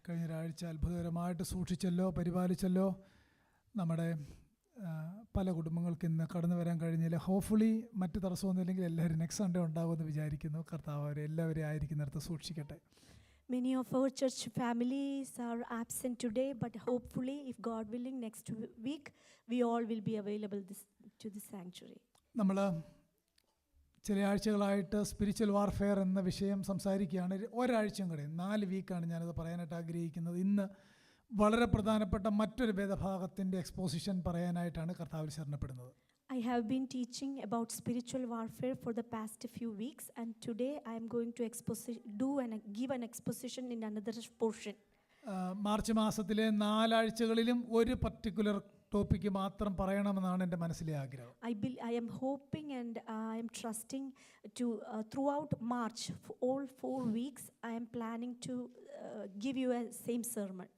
കഴിഞ്ഞ ഒരാഴ്ച അത്ഭുതകരമായിട്ട് സൂക്ഷിച്ചല്ലോ, പരിപാലിച്ചല്ലോ. നമ്മുടെ പല കുടുംബങ്ങൾക്ക് ഇന്ന് കടന്നു വരാൻ കഴിഞ്ഞില്ല. ഹോപ്പ്ഫുള്ളി മറ്റ് തടസ്സമൊന്നുമില്ലെങ്കിൽ എല്ലാവരും നെക്സ്റ്റ് സൺഡേ ഉണ്ടാകുമെന്ന് വിചാരിക്കുന്നു. കർത്താവ് അവരെ എല്ലാവരെയും ആയിരിക്കുന്നിടത്ത് സൂക്ഷിക്കട്ടെ. Many of our church families are absent today, but hopefully, if God willing, next week we all will be available to the sanctuary. നമ്മൾ ചില ആഴ്ചകളായിട്ട് സ്പിരിച്വൽ വാർഫെയർ എന്ന വിഷയം സംസാരിക്കുകയാണ്. ഒരാഴ്ചയും കൂടെ 4 വീക്കാണ് ഞാനത് പറയാനായിട്ട് ആഗ്രഹിക്കുന്നത്. ഇന്ന് വളരെ പ്രധാനപ്പെട്ട മറ്റൊരു വേദഭാഗത്തിൻ്റെ എക്സ്പോസിഷൻ പറയാനായിട്ടാണ് കർത്താവിൽ ശരണപ്പെടുന്നത്. I have been teaching about spiritual warfare for the past few weeks, and today I am going to give an exposition in another portion. March മാസത്തിലെ 4 ആഴ്ചകളിലും ഒരു പർട്ടിക്കുലർ ടോപ്പിക്ക് മാത്രം പറയണമെന്നാണ് എൻ്റെ മനസ്സിലെ ആഗ്രഹം. I am hoping and I am trusting to throughout March, for all 4 weeks, I am planning to give you a same sermon.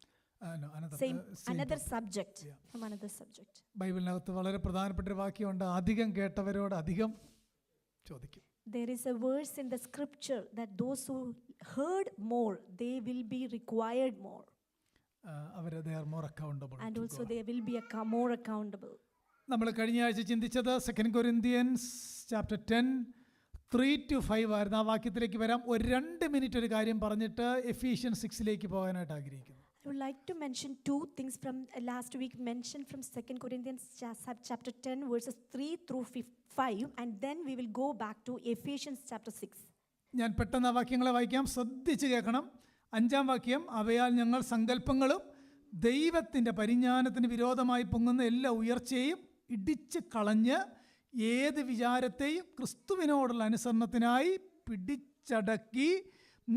Another subject. Yeah. From another subject. ബൈബിളിനകത്ത് വളരെ പ്രധാനപ്പെട്ട ഒരു വാക്യമുണ്ട്, അധികം കേട്ടവരോട് അധികം ചോദിക്കും. There is a verse in the scripture that those who heard more, they will be required more. They are more accountable. And also they will be more accountable. നമ്മൾ കഴിഞ്ഞ ആഴ്ച ചിന്തിച്ചത് 2 Corinthians chapter 10 3-5 ആയിരുന്നു. ആ വാക്യത്തിലേക്ക് വരാം. ഒരു 2 മിനിറ്റ് ഒരു കാര്യം പറഞ്ഞിട്ട് Ephesians 6 പോകാനായിട്ട് ആഗ്രഹിക്കുന്നു. I would like to mention 2 things from last week mentioned from 2 Corinthians chapter 10 verses 3-5, and then we will go back to Ephesians chapter 6. ഞാൻ പെട്ടെന്ന് ആ വാക്യങ്ങളെ വായിക്കാം, ശ്രദ്ധിച്ച് കേൾക്കണം. 5-ാം വാക്യം, അവയാൽ ഞങ്ങൾ സങ്കല്പങ്ങളും ദൈവത്തിൻ്റെ പരിജ്ഞാനത്തിന് വിരോധമായി പൊങ്ങുന്ന എല്ലാ ഉയർച്ചയെയും ഇടിച്ച് കളഞ്ഞ് ഏത് വിചാരത്തെയും ക്രിസ്തുവിനോടുള്ള അനുസരണത്തിനായി പിടിച്ചടക്കി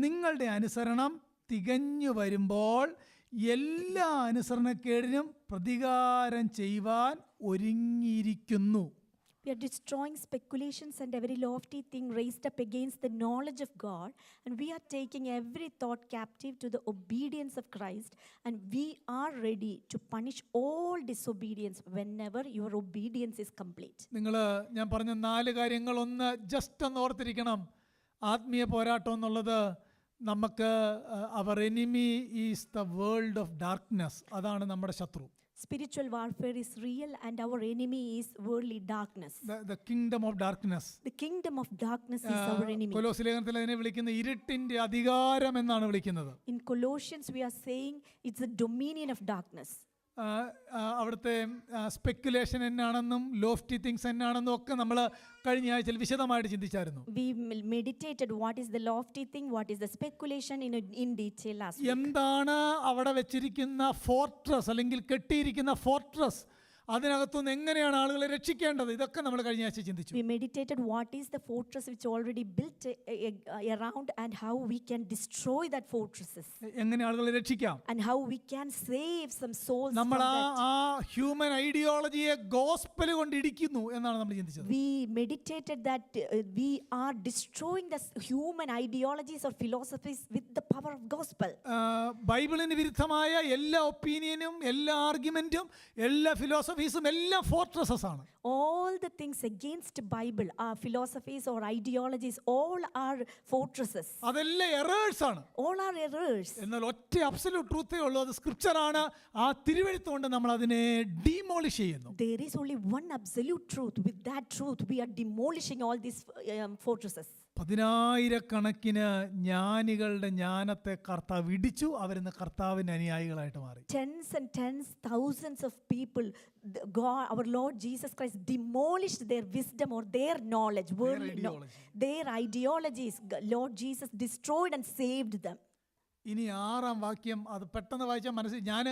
നിങ്ങളുടെ അനുസരണം തികഞ്ഞു വരുമ്പോൾ എല്ലാ അനുസരണക്കേടിനും പ്രതികാരം ചെയ്യുവാൻ ഒരുങ്ങിയിരിക്കുന്നു. We are destroying speculations and every lofty thing raised up against the knowledge of God, and we are taking every thought captive to the obedience of Christ, and we are ready to punish all disobedience whenever your obedience is complete. ഞാൻ പറഞ്ഞ 4 കാര്യങ്ങൾ ഒന്ന് just ഒന്ന് ഓർത്തിരിക്കണം. ആത്മീയ പോരാട്ടം എന്നുള്ളത് നമുക്ക് അവർ enemy is the world of darkness, അതാണ് നമ്മുടെ ശത്രു. Spiritual warfare is real and our enemy is worldly darkness. The kingdom of darkness. The kingdom of darkness is our enemy. കൊലോസ്യലേഖനത്തിൽ അതിനെ വിളിക്കുന്നത് ഇരുട്ടിന്റെ അധികാരം എന്നാണ് വിളിക്കുന്നത്. In Colossians we are saying it's the dominion of darkness. അവിടുത്തെ speculation എന്നാണെന്നും lofty things എന്നാണെന്നും ഒക്കെ നമ്മൾ കഴിഞ്ഞ ആഴ്ചയിൽ വിശദമായിട്ട് ചിന്തിച്ചായിരുന്നു. We meditated what is the lofty thing, what is the speculation in detail last week. എന്താണ് അവിടെ വെച്ചിരിക്കുന്ന ഫോർട്രസ് അല്ലെങ്കിൽ കെട്ടിയിരിക്കുന്ന ഫോർട്രസ്, അതിനകത്തുനിന്ന് എങ്ങനെയാണ് ആളുകളെ രക്ഷിക്കേണ്ടത്, ഇതൊക്കെ നമ്മൾ കഴിഞ്ഞ ആഴ്ച ചിന്തിച്ചു. We meditated what is the fortress which already built around and how we can destroy that fortresses. എങ്ങനെ ആളുകളെ രക്ഷിക്കാം and how we can save some souls. നമ്മൾ ആ ഹ്യൂമൻ ഐഡിയോളജിയെ ഗോസ്പൽ കൊണ്ട് ഇടിക്കുന്നു എന്നാണ് നമ്മൾ ചിന്തിച്ചത്. We meditated that we are destroying the human ideologies or philosophies with the power of gospel. ബൈബിളിന് വിരുദ്ധമായ എല്ലാ ഒപ്പീനിയനും എല്ലാ ആർഗ്യുമെന്റും എല്ലാ ഫിലോസഫിയും എല്ലാം ഫോർട്രസസ് ആണ്. All the things against Bible are philosophies or ideologies, all are fortresses. അതെല്ലാം എറേഴ്സ് ആണ്. All are errors. എന്നാൽ ഒറ്റ അബ്സല്യൂട്ട് ട്രൂത്തേ ഉള്ളൂ, അത് സ്ക്രിപ്ചർ ആണ്. ആ തിരുവെഴുത്ത് കൊണ്ട് നമ്മൾ അതിനെ ഡിമോളിഷ് ചെയ്യുന്നു. There is only one absolute truth. With that truth we are demolishing all these fortresses. 10,000 ജ്ഞാനികളുടെ ജ്ഞാനത്തെ കർത്താവ് ഇടിച്ചു. അവരിന്ന് കർത്താവിന്റെ അനുയായികളായിട്ട് മാറി. Tens and tens, thousands of people, God, our Lord Jesus Christ demolished their wisdom or their knowledge, their ideologies. Lord Jesus destroyed and saved them. ഇനി 6-ാം വാക്യം, അത് പെട്ടെന്ന് വായിച്ചാൽ ഞാൻ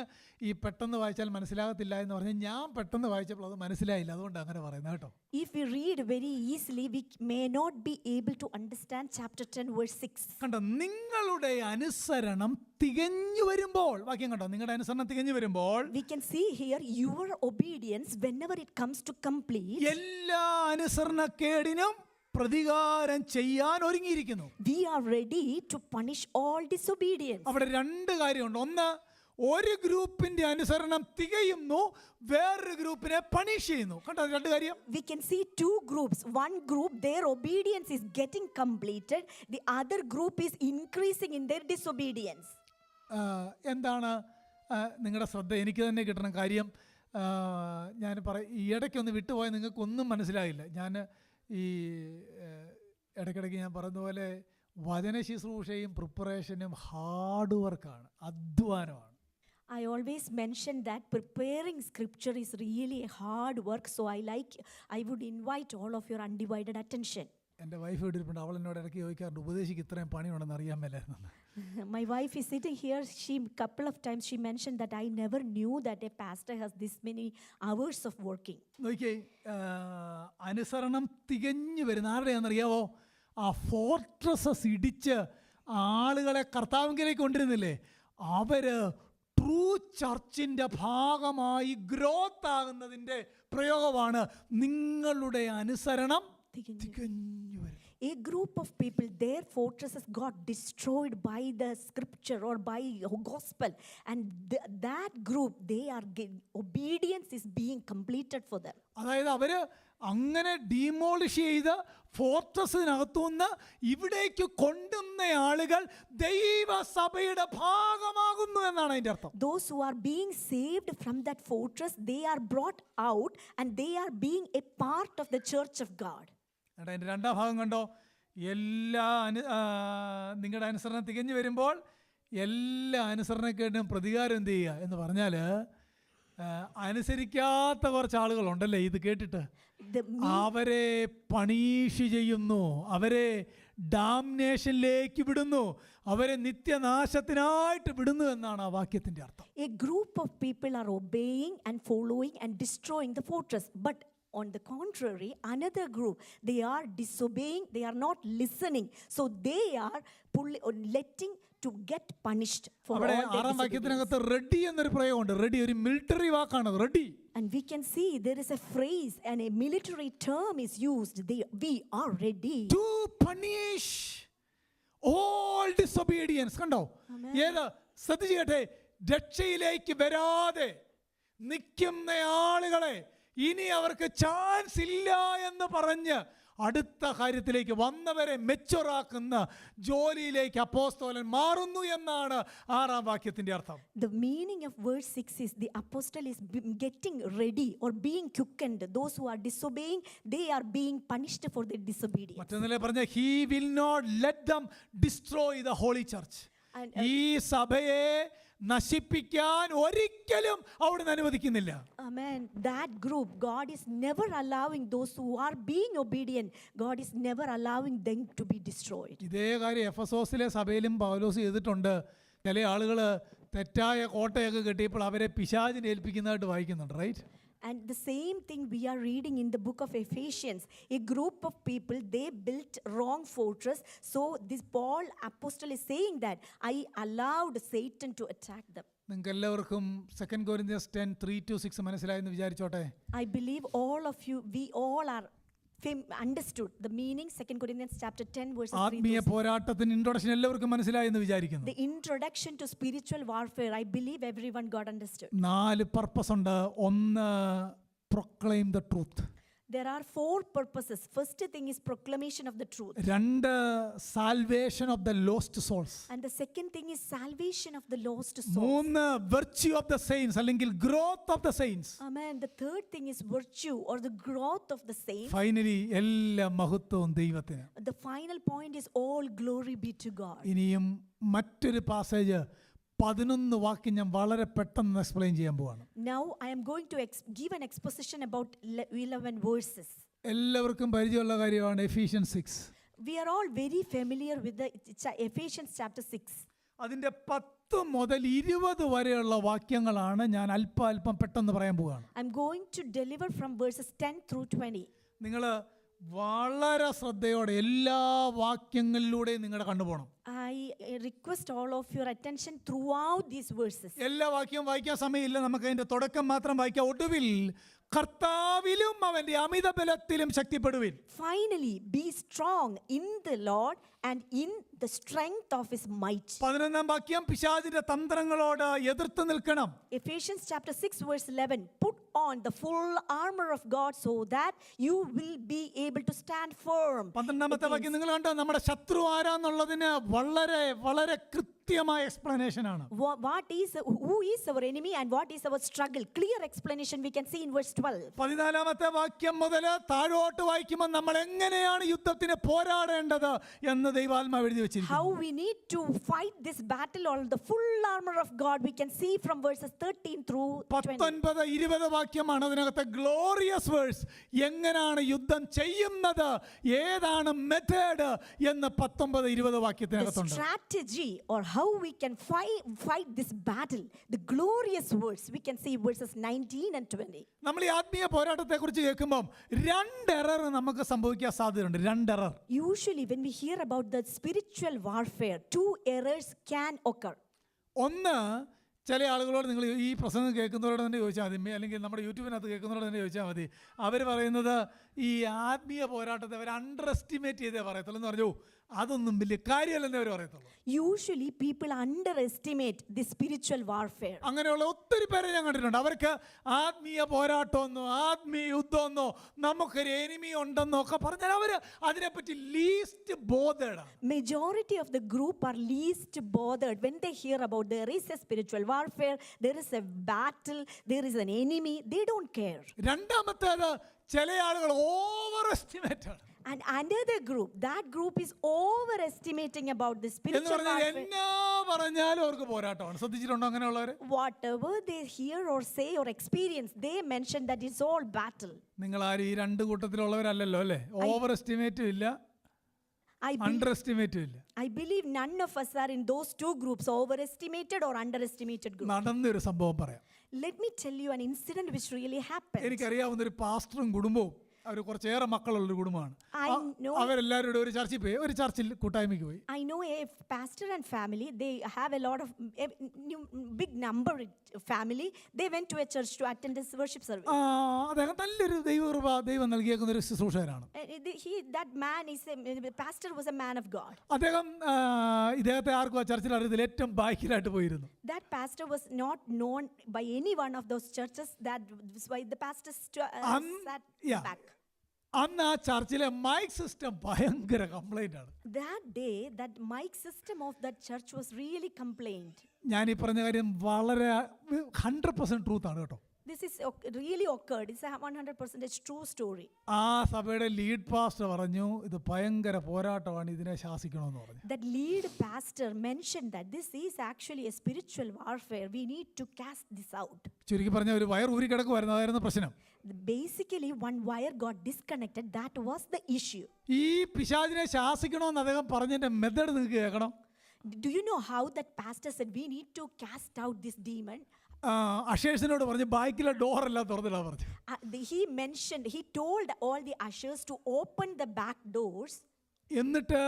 ഈ പെട്ടെന്ന് വായിച്ചാൽ മനസ്സിലാകത്തില്ല എന്ന് പറഞ്ഞാൽ ഞാൻ പെട്ടെന്ന് വായിച്ചപ്പോൾ അത് മനസ്സിലായില്ല, അതുകൊണ്ട് അങ്ങനെ പറയുന്നത് കേട്ടോ. If we read very easily, we may not be able to understand chapter 10 verse 6. കണ്ടോ, നിങ്ങളുടെ അനുസരണം തികഞ്ഞു വരുമ്പോൾ, വാക്യം കണ്ടോ, നിങ്ങളുടെ അനുസരണം തികഞ്ഞു വരുമ്പോൾ, we can see here your obedience whenever it comes to complete, എല്ലാ അനുസരണക്കേടിനും പ്രതികാരം ചെയ്യാൻ ഒരുങ്ങിയിരിക്കുന്നു. We are ready to punish all disobedience. അവിടെ 2 കാര്യമുണ്ട്. ഒന്ന്, ഒരു ഗ്രൂപ്പിന്റെ അനുസരണം തികയുന്നു, വേറൊരു ഗ്രൂപ്പിനെ പണിഷ് ചെയ്യുന്നു. കണ്ടോ 2 കാര്യം. We can see 2 groups. One group, their obedience is getting completed. The other group is increasing in their disobedience. എന്താണ് നിങ്ങളുടെ ശ്രദ്ധ എനിക്ക് തന്നെ കിട്ടണം. കാര്യം ഞാൻ ഈ ഇടയ്ക്കൊന്ന് വിട്ടുപോയാൽ നിങ്ങൾക്കൊന്നും മനസ്സിലായില്ല. ഞാൻ ഈ ഇടയ്ക്കിടയ്ക്ക് ഞാൻ പറയുന്ന പോലെ വചന ശുശ്രൂഷയും പ്രിപ്പറേഷനും ഹാർഡ് വർക്കാണ്, അധ്വാനമാണ്. I always mention that preparing scripture is really a hard work, so I would invite all of your undivided attention. എൻ്റെ വൈഫ് ഇവിടെ ഇരിപ്പുണ്ട്. അവൾ എന്നോട് ഇടയ്ക്ക് ചോദിക്കാറുണ്ട്, ഉപദേശിക്ക് ഇത്രയും പണിയുണ്ടെന്ന് അറിയാൻ മേലായിരുന്നു. My wife is sitting here. Couple of times she mentioned that I never knew that a pastor has this many hours of working. നോക്കിയേ, അനുസരണം തികഞ്ഞു വരുന്ന ആരുടെയാണെന്നറിയാവോ? ആ ഫോർട്രസസ് ഇടിച്ച് ആളുകളെ കർത്താവിലേക്ക് കൊണ്ടിരുന്നില്ലേ, അവര് ട്രൂ ചർച്ചിൻ്റെ ഭാഗമായി ഗ്രോത്ത് ആകുന്നതിൻ്റെ പ്രയോഗമാണ് നിങ്ങളുടെ അനുസരണം തികഞ്ഞു വരും. A group of people, their fortresses got destroyed by the scripture or by gospel, and that group, obedience is being completed for them. അതായത് അവര് അങ്ങനെ ഡീമോളിഷ് ചെയ്ത് ഫോർട്രസിനകത്തുനിന്ന് ഇവിടേക്ക് കൊണ്ടുവന്ന ആളുകൾ ദൈവസഭയുടെ ഭാഗമാകുന്നു എന്നാണ് അതിൻ്റെ അർത്ഥം. Those who are being saved from that fortress, they are brought out and they are being a part of the church of God. അതിൻ്റെ രണ്ടാം ഭാഗം കണ്ടോ, നിങ്ങളുടെ അനുസരണം തികഞ്ഞു വരുമ്പോൾ എല്ലാ അനുസരണക്കേടിനും പ്രതികാരം എന്ത് ചെയ്യുക എന്ന് പറഞ്ഞാൽ, അനുസരിക്കാത്ത കുറച്ച് ആളുകളുണ്ടല്ലേ ഇത് കേട്ടിട്ട്, അവരെ പണീഷ് ചെയ്യുന്നു, അവരെ ഡാമിനേഷനിലേക്ക് വിടുന്നു, അവരെ നിത്യനാശത്തിനായിട്ട് വിടുന്നു എന്നാണ് ആ വാക്യത്തിൻ്റെ അർത്ഥം. A group of people are obeying and following and destroying the fortress, but on the contrary, another group, they are disobeying, they are not listening, so they are letting to get punished for all their disobedience. വാക്യത്തിനകത്ത് ready എന്നൊരു പ്രയോഗമുണ്ട്. Ready ഒരു military വാക്കാണ്, ready. And we can see there is a phrase and a military term is used. We are ready to punish all disobedience. കണ്ടോ, ഏത് ശ്രദ്ധിച്ചു കേട്ടെ, രക്ഷയിലേക്ക് വരാതെ നിൽക്കുന്ന ആളുകളെ ഇനി അവർക്ക് ചാൻസ് ഇല്ല എന്ന് പറഞ്ഞ് അടുത്ത കാര്യത്തിലേക്ക് വന്നവരെ മെച്ചുറാക്കുന്ന ജോലിയിലേക്ക് അപ്പോസ്തലൻ മാറുന്നു എന്നാണ് ആറാം വാക്യത്തിന്റെ അർത്ഥം. The meaning of verse 6 is the apostle is getting ready or being quickened. Those who are disobeying, they are being punished for their disobedience. മറ്റൊന്നിലെ പറഞ്ഞ, he will not let them destroy the holy church. ഈ സഭയെ നശിപ്പിക്കാൻ ഒരിക്കലും അവിടുന്ന് അനുവദിക്കുന്നില്ല. Amen. That group, God is never allowing those who are being obedient, God is never allowing them to be destroyed. ഇതേ കാര്യം എഫെസോസിലെ സഭയിലും പൗലോസ് ചെയ്തിട്ടുണ്ട്. ചില ആളുകൾ തെറ്റായ കോട്ടയൊക്കെ കെട്ടിയപ്പോൾ അവരെ പിശാചിനെ ഏൽപ്പിക്കുന്നതായിട്ട് വായിക്കുന്നുണ്ട്, right? And the same thing we are reading in the book of Ephesians. A group of people, they built wrong fortress. So this Paul apostle is saying that I allowed Satan to attack them. നിങ്ങൾക്ക് എല്ലാവർക്കും 2 Corinthians 10:3-6 മനസ്സിലായെന്ന് വിചാരിച്ചോട്ടെ. I believe all of you, we all are understood the meaning. 2 Corinthians chapter 10 verses 3. ആത്മീയ പോരാട്ടത്തിന് introduction എല്ലാവർക്കും മനസ്സിലായെന്ന് വിചാരിക്കുന്നു. The introduction to spiritual warfare, I believe everyone got understood. 4 purpose ഉണ്ട്. ഒന്ന്, proclaim the truth. There are 4 purposes. First thing is proclamation of the truth. 2, salvation of the lost souls. And the second thing is salvation of the lost souls. 3, virtue of the saints അല്ലെങ്കിൽ growth of the saints. Amen. The third thing is virtue or the growth of the saints. Finally, എല്ലാ മഹത്വവും ദൈവത്തിന്. The final point is all glory be to God. ഇനിയും മറ്റൊരു passage 11 വാക്യം ഞാൻ വളരെ പെട്ടെന്ന് എക്സ്പ്ലെയിൻ ചെയ്യാൻ പോവാണ്. Now I am going to give an exposition about 11 verses. എല്ലാവർക്കും പരിചയമുള്ള കാര്യമാണ് Ephesians 6. We are all very familiar with the Ephesians chapter 6. അതിന്റെ 10 മുതൽ 20 വരെയുള്ള വാക്യങ്ങളാണ് ഞാൻ അല്പം പെട്ടെന്ന് പറയാൻ പോവാണ്. I'm going to deliver from verses 10 through 20. നിങ്ങൾ വളരെ ശ്രദ്ധയോടെ എല്ലാ വാക്യങ്ങളിലൂടെയും നിങ്ങളുടെ കണ്ടുപോകണം. I request all of your attention throughout these verses. എല്ലാ വാക്യവും വായിക്കാൻ സമയമില്ല, നമുക്ക് അതിന്റെ തുടക്കം മാത്രം വായിക്കാം. ഒടുവിൽ കർത്താവിലും അവന്റെ അമിത ബലത്തിലും ശക്തിപ്പെടുവിൻ. Finally, be strong in the Lord and in the strength of his might. 11 വാക്യം, പിശാചിന്റെ തന്ത്രങ്ങളോട് എതിർത്ത് നിൽക്കണം. Ephesians chapter 6 verse 11, put on the full armor of God so that you will be able to stand firm. 12 വാക്യം നിങ്ങൾ കണ്ടോ, നമ്മുടെ ശത്രു ആരാന്നുള്ളതിന് വളരെ വളരെ കൃത്യമായ എക്സ്പ്ലനേഷൻ ആണ്. Who is our enemy and what is our struggle? Clear explanation we can see in verse 12. 14-ാമത്തെ വാക്യം മുതൽ താഴോട്ട് വായിക്കുമ്പോൾ നമ്മൾ എങ്ങനെയാണ് യുദ്ധത്തിന് പോരാടേണ്ടത് എന്ന് ദൈവാത്മാവ് എഴുതി വെച്ചിരിക്കുന്നു. How we need to fight this battle or the full armor of God we can see from verses 13 through 20. 19-20 വാക്യമാണ് അതിനകത്തെ ഗ്ലോറിയസ് വേഴ്സ്. എങ്ങനെയാണ് യുദ്ധം ചെയ്യുന്നത്, ഏതാണ് മെത്തേഡ് എന്ന് 19-20 വാക്യത്തിനകത്തുണ്ട്. The strategy or how we can fight this battle, the glorious words we can see verses 19 and 20. നമ്മൾ ഈ ആത്മീയ പോരാട്ടത്തെ കുറിച്ച് കേൾക്കുമ്പോൾ 2 എറർ നമുക്ക് സംഭവിക്കാൻ സാധ്യതയുണ്ട്. 2 error. Usually when we hear about the spiritual warfare, 2 errors can occur. ഒന്ന്, ചില ആളുകളോട് നിങ്ങൾ ഈ പ്രസംഗം കേൾക്കുന്നവരോട് തന്നെ ചോദിച്ചാൽ മതി, അല്ലെങ്കിൽ നമ്മുടെ യൂട്യൂബിനകത്ത് കേൾക്കുന്നവരോട് തന്നെ ചോദിച്ചാൽ മതി. അവർ പറയുന്നത് ഈ ആത്മീയ പോരാട്ടത്തെ അവർ അണ്ടർ എസ്റ്റിമേറ്റ് ചെയ്തേ പറയത്തുള്ളൂ എന്ന് പറഞ്ഞു. അതൊന്നും വലിയ കാര്യമല്ലെന്നേ അവർ പറയത്തുള്ളൂ. Usually people underestimate the spiritual warfare. അങ്ങനെയുള്ള ഒത്തിരി പേരെ ഞാൻ കണ്ടിട്ടുണ്ട്. അവർക്ക് ആത്മീയ പോരാട്ടമെന്നോ ആത്മീയ യുദ്ധമെന്നോ നമുക്കൊരു എനിമി ഉണ്ടെന്നോ ഒക്കെ പറഞ്ഞാൽ അവർ അതിനെപ്പറ്റി least bothered. Majority of the group are least bothered when they hear about there is a spiritual warfare, there is a battle, there is an enemy. They don't care. രണ്ടാമത്തേത്, ചില ആളുകൾ ഓവർ എസ്റ്റിമേറ്റ് ആണ്. And another group, that group is overestimating about the spiritual warfare. എന്നാ പറഞ്ഞാലും അവർക്ക് പോരാട്ടമാണ്. ശ്രദ്ധിച്ചിട്ടുണ്ടോ അങ്ങനെയുള്ളവർ? Whatever they hear or say or experience, they mention that it's all battle. നിങ്ങൾ ആരും ഈ 2 കൂട്ടത്തിലുള്ളവരല്ലല്ലോ അല്ലേ? ഓവർ എസ്റ്റിമേറ്റും ഇല്ല, അണ്ടർ എസ്റ്റിമേറ്റും ഇല്ല. I believe none of us are in those 2 groups, overestimated or underestimated group. നടന്നൊരു സംഭവം പറയാം. Let me tell you an incident which really happened. എനിക്കറിയാവുന്ന ഒരു പാസ്റ്ററും കുടുംബവും അവർ കുറച്ചേറെ മക്കളുള്ളൊരു കുടുംബമാണ്. അവരെല്ലാവരും കൂടെ ഒരു ചർച്ചിൽ കൂട്ടായ്മയ്ക്ക് പോയി. I know a pastor and family, they have a lot of big number family. They went to a church to attend this worship service. അദ്ദേഹം നല്ലൊരു ദൈവം നൽകിയേക്കുന്ന ഒരു ശുശ്രൂഷകനാണ്. That man is a pastor, was a man of God. അദ്ദേഹം ഇദ്ദേഹത്തെ ആർക്കും ആ ചർച്ചിൽ അറിയത്തില്ല, ഏറ്റവും ബാക്കിലായിട്ട് പോയിരുന്നു. That pastor was not known by any one of those churches. That was why the pastor sat back. അന്ന് ആ ചർച്ചിലെ മൈക്ക് സിസ്റ്റം ഭയങ്കര കംപ്ലൈന്റ് ആണ്. That day that mic system of that church was really complained. ഞാൻ ഈ പറഞ്ഞ കാര്യം വളരെ 100% truth ആണ് കേട്ടോ. This is really occurred. It's a 100% true story. ആ സഭയുടെ ലീഡ് പാസ്റ്റർ പറഞ്ഞു ഇത് ഭയങ്കര പോരാട്ടമാണ്, ഇതിനെ ശാസിക്കണമെന്ന് പറഞ്ഞു. That lead pastor mentioned that this is actually a spiritual warfare. We need to cast this out. ചുരുക്കി പറഞ്ഞ ഒരു വയർ ഊരി കിടക്കുമായിരുന്നു, അതായിരുന്നു പ്രശ്നം. Basically one wire got disconnected. That was the issue. ഈ പിശാചിനെ ശാസിക്കണമെന്ന് അദ്ദേഹം പറഞ്ഞതിന്റെ മെത്തേഡ് നിങ്ങൾക്ക് കേൾക്കണം. Do you know how that pastor said we need to cast out this demon? അഷേഴ്സിനോട് പറഞ്ഞു ബാക്കിലെ ഡോറെല്ലാം തുറന്നിടാൻ പറഞ്ഞു. He told all the ushers to open the back doors. എന്നിട്ട്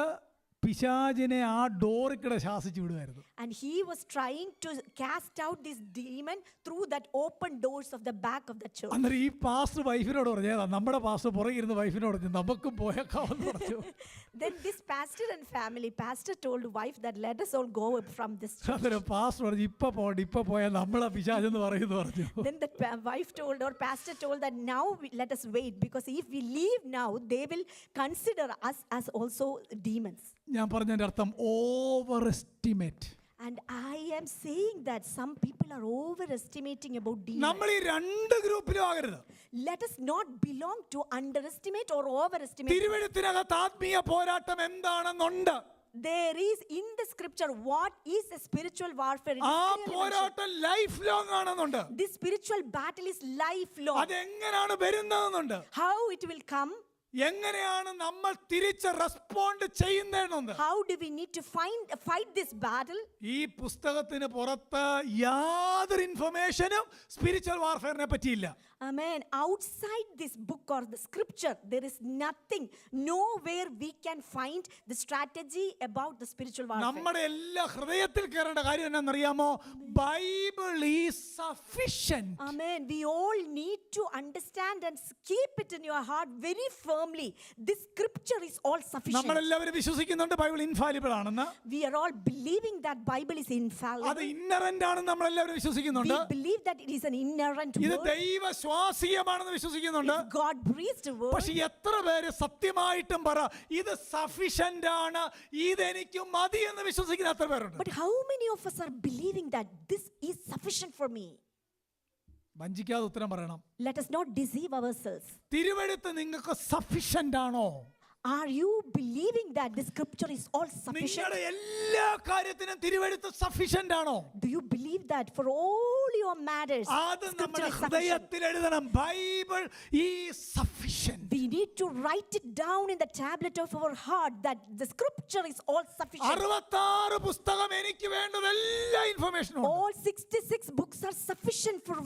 പിശാചിനെ ആ ഡോറിക്കടെ ശാസിച്ചു വിടുമായിരുന്നു. And he was trying to cast out this demon through that open doors of the back of the church. അന്നേരം ഈ pastor വൈഫിനോട് പറഞ്ഞു, നമ്മുടെ പാസ്റ്റർ പുറകെ ഇരുന്ന് വൈഫിനോട് പറഞ്ഞു നമുക്കും പോയേക്കാവെന്ന് പറഞ്ഞു. Then this pastor told wife that let us all go from this church. അന്നേരം പാസ്റ്റർ പറഞ്ഞു ഇപ്പൊ പോയാൽ നമ്മളെ പിശാചെന്ന് പറയുന്നു പറഞ്ഞു. Then the pastor told that now let us wait, because if we leave now they will consider us as also demons. ഞാൻ പറഞ്ഞതിന്റെ അർത്ഥം over estimate. And I am saying that some people are overestimating about demons. നമ്മൾ ഈ 2 ഗ്രൂപ്പിലും ആകരുത്. Let us not belong to underestimate or overestimate. തിരുവെഴുത്തിനകത്ത് ആത്മീയ പോരാട്ടം എന്താണെന്നുണ്ട്. There is in the scripture what is a spiritual warfare. ആ പോരാട്ടം life long ആണെന്നുണ്ട്. This spiritual battle is lifelong. അതെങ്ങനെയാണ് വരുന്നതെന്നുണ്ട്. How it will come. എങ്ങനെയാണ് നമ്മൾ തിരിച്ച് respond ചെയ്യുന്നതെന്നുണ്ട്. How do we need to fight this battle? ഈ പുസ്തകത്തിന് പുറത്ത് യാതൊരു ഇൻഫർമേഷനും സ്പിരിച്വൽ വാർഫെയറിനെ പറ്റിയില്ല. Amen. Outside this book or the scripture, there is nothing, nowhere we can find the strategy about the spiritual warfare. നമ്മുടെ എല്ലാ ഹൃദയത്തിൽ കയറേണ്ട കാര്യം എന്താണെന്നറിയാമോ? Bible is sufficient. Amen. We all need to understand and keep it in your heart very firmly. This scripture is all sufficient. നമ്മളെല്ലാവരും വിശ്വസിക്കുന്നുണ്ട് Bible infallible ആണെന്ന്. We are all believing that Bible is infallible. അത് ഇന്നറന്റ് ആണെന്ന് നമ്മളെല്ലാവരും വിശ്വസിക്കുന്നുണ്ട്. We believe that it is an inherent word. ഇത് ദൈവ ശ്വാസീയമാണെന്ന് വിശ്വസിക്കുന്നുണ്ട്. It's God breathed word. പക്ഷെ എത്ര പേര് സത്യമായിട്ടും പറ ഇത് സഫിഷ്യന്റ് ആണ്, ഇതെനിക്ക് മതി എന്ന് വിശ്വസിക്കുന്ന എത്ര പേരുണ്ട്? But how many of us are believing that this is sufficient for me? വഞ്ചിക്കാതെ ഉത്തരം പറയണം. Let us not deceive ourselves. തിരുവെഴുത്ത് നിങ്ങൾക്ക് സഫിഷ്യന്റ് ആണോ? Are you believing that the scripture is all sufficient? നിങ്ങളുടെ എല്ലാ കാര്യത്തിനും തിരുവെഴുത്ത് സഫിഷ്യന്റ് ആണോ? Do you believe that for all your matters അത് scripture നമ്മുടെ is sufficient? ഹൃദയത്തിൽ എഴുതണം. Bible is sufficient. We need to write it down in the tablet of our heart that the scripture is all sufficient. 66 പുസ്തകം എനിക്ക് വേണ്ടത് എല്ലാ ഇൻഫർമേഷനും ഉണ്ട്. All 66 books are sufficient for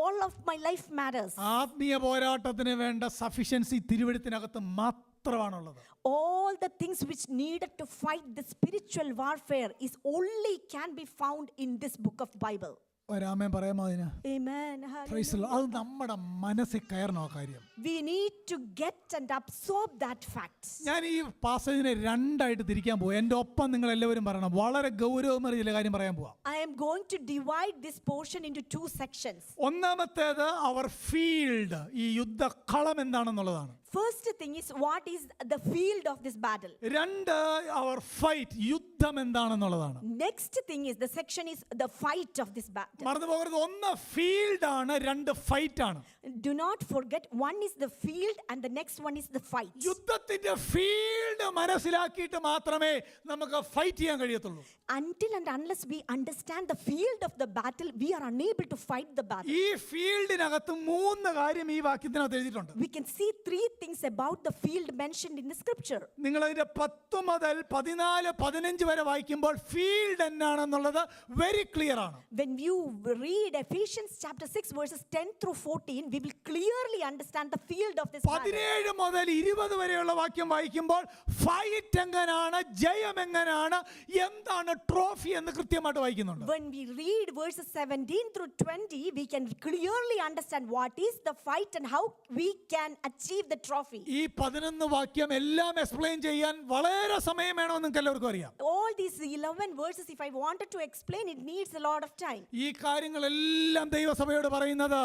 all of my life matters. ആത്മീയ പോരാട്ടത്തിന് വേണ്ട sufficiency തിരുവെഴുത്തിനകത്ത് മാത്രമാണുള്ളത്. All the things which needed to fight the spiritual warfare is only can be found in this book of Bible. ഒരാമേൻ പറയാമോ അതിന്? Amen. Praise the Lord. അത് നമ്മുടെ മനസ്സിൽ കയറണോ കാര്യം? We need to get and absorb that fact. ഞാൻ ഈ പാസേജിനെ രണ്ടായിട്ട് തിരിക്കാൻ പോവാ. എൻ്റെ ഒപ്പം നിങ്ങൾ എല്ലാവരും പറയണം. വളരെ ഗൗരവമേറിയ ചില കാര്യം പറയാൻ പോവാ. I am going to divide this portion into two sections. ഒന്നാമത്തേത് അവർ ഫീൽഡ്, ഈ യുദ്ധക്കളം എന്താണെന്നുള്ളതാണ്. First thing is what is the field of this battle. രണ്ട് അവർ ഫൈറ്റ്, യുദ്ധം എന്താണെന്നുള്ളതാണ്. Next thing is the section is the fight of this battle. മറന്നു പോകരുത്, ഒന്ന് field ആണ്, രണ്ട് fight ആണ്. Do not forget, one is the field and the next one is the fight. യുദ്ധത്തിന്റെ field മനസ്സിലാക്കിയിട്ട് മാത്രമേ നമുക്ക് ഫൈറ്റ് ചെയ്യാൻ കഴിയത്തുള്ളൂ. Until and unless we understand the field of the battle, we are unable to fight the battle. ഈ ഫീൽഡിനകത്ത് മൂന്ന് കാര്യം ഈ വാക്യത്തിനകത്ത് എഴുതിയിട്ടുണ്ട്. We can see three things about the field mentioned in the scripture. നിങ്ങൾ അതിന്റെ 10 മുതൽ 14, 15 വരെ വായിക്കുമ്പോൾ ഫീൽഡ് എന്നാണെന്നുള്ളത് വെരി ക്ലിയർ ആണ്. When you read Ephesians chapter 6 verses 10 through 14, we will clearly understand the field of this battle. 17 മുതൽ 20 വരെയുള്ള വാക്യം വായിക്കുമ്പോൾ ഫൈറ്റ് എങ്ങനെയാണ്, ജയം എങ്ങനെയാണ്, എന്താണ് ട്രോഫി എന്ന് കൃത്യമായിട്ട് വായിക്കുന്നുണ്ട്. When we read verses 17 through 20, we can clearly understand what is the fight and how we can achieve the trophy. ഈ 11 വാക്യം എല്ലാം എക്സ്പ്ലെയിൻ ചെയ്യാൻ വളരെ സമയം വേണമെന്ന് നിങ്ങൾക്ക് എല്ലാവർക്കും അറിയാം. All these 11 verses, if I wanted to explain, it needs a lot of time. ഈ കാര്യങ്ങളെല്ലാം ദൈവസഭയോട് പറയുന്നത്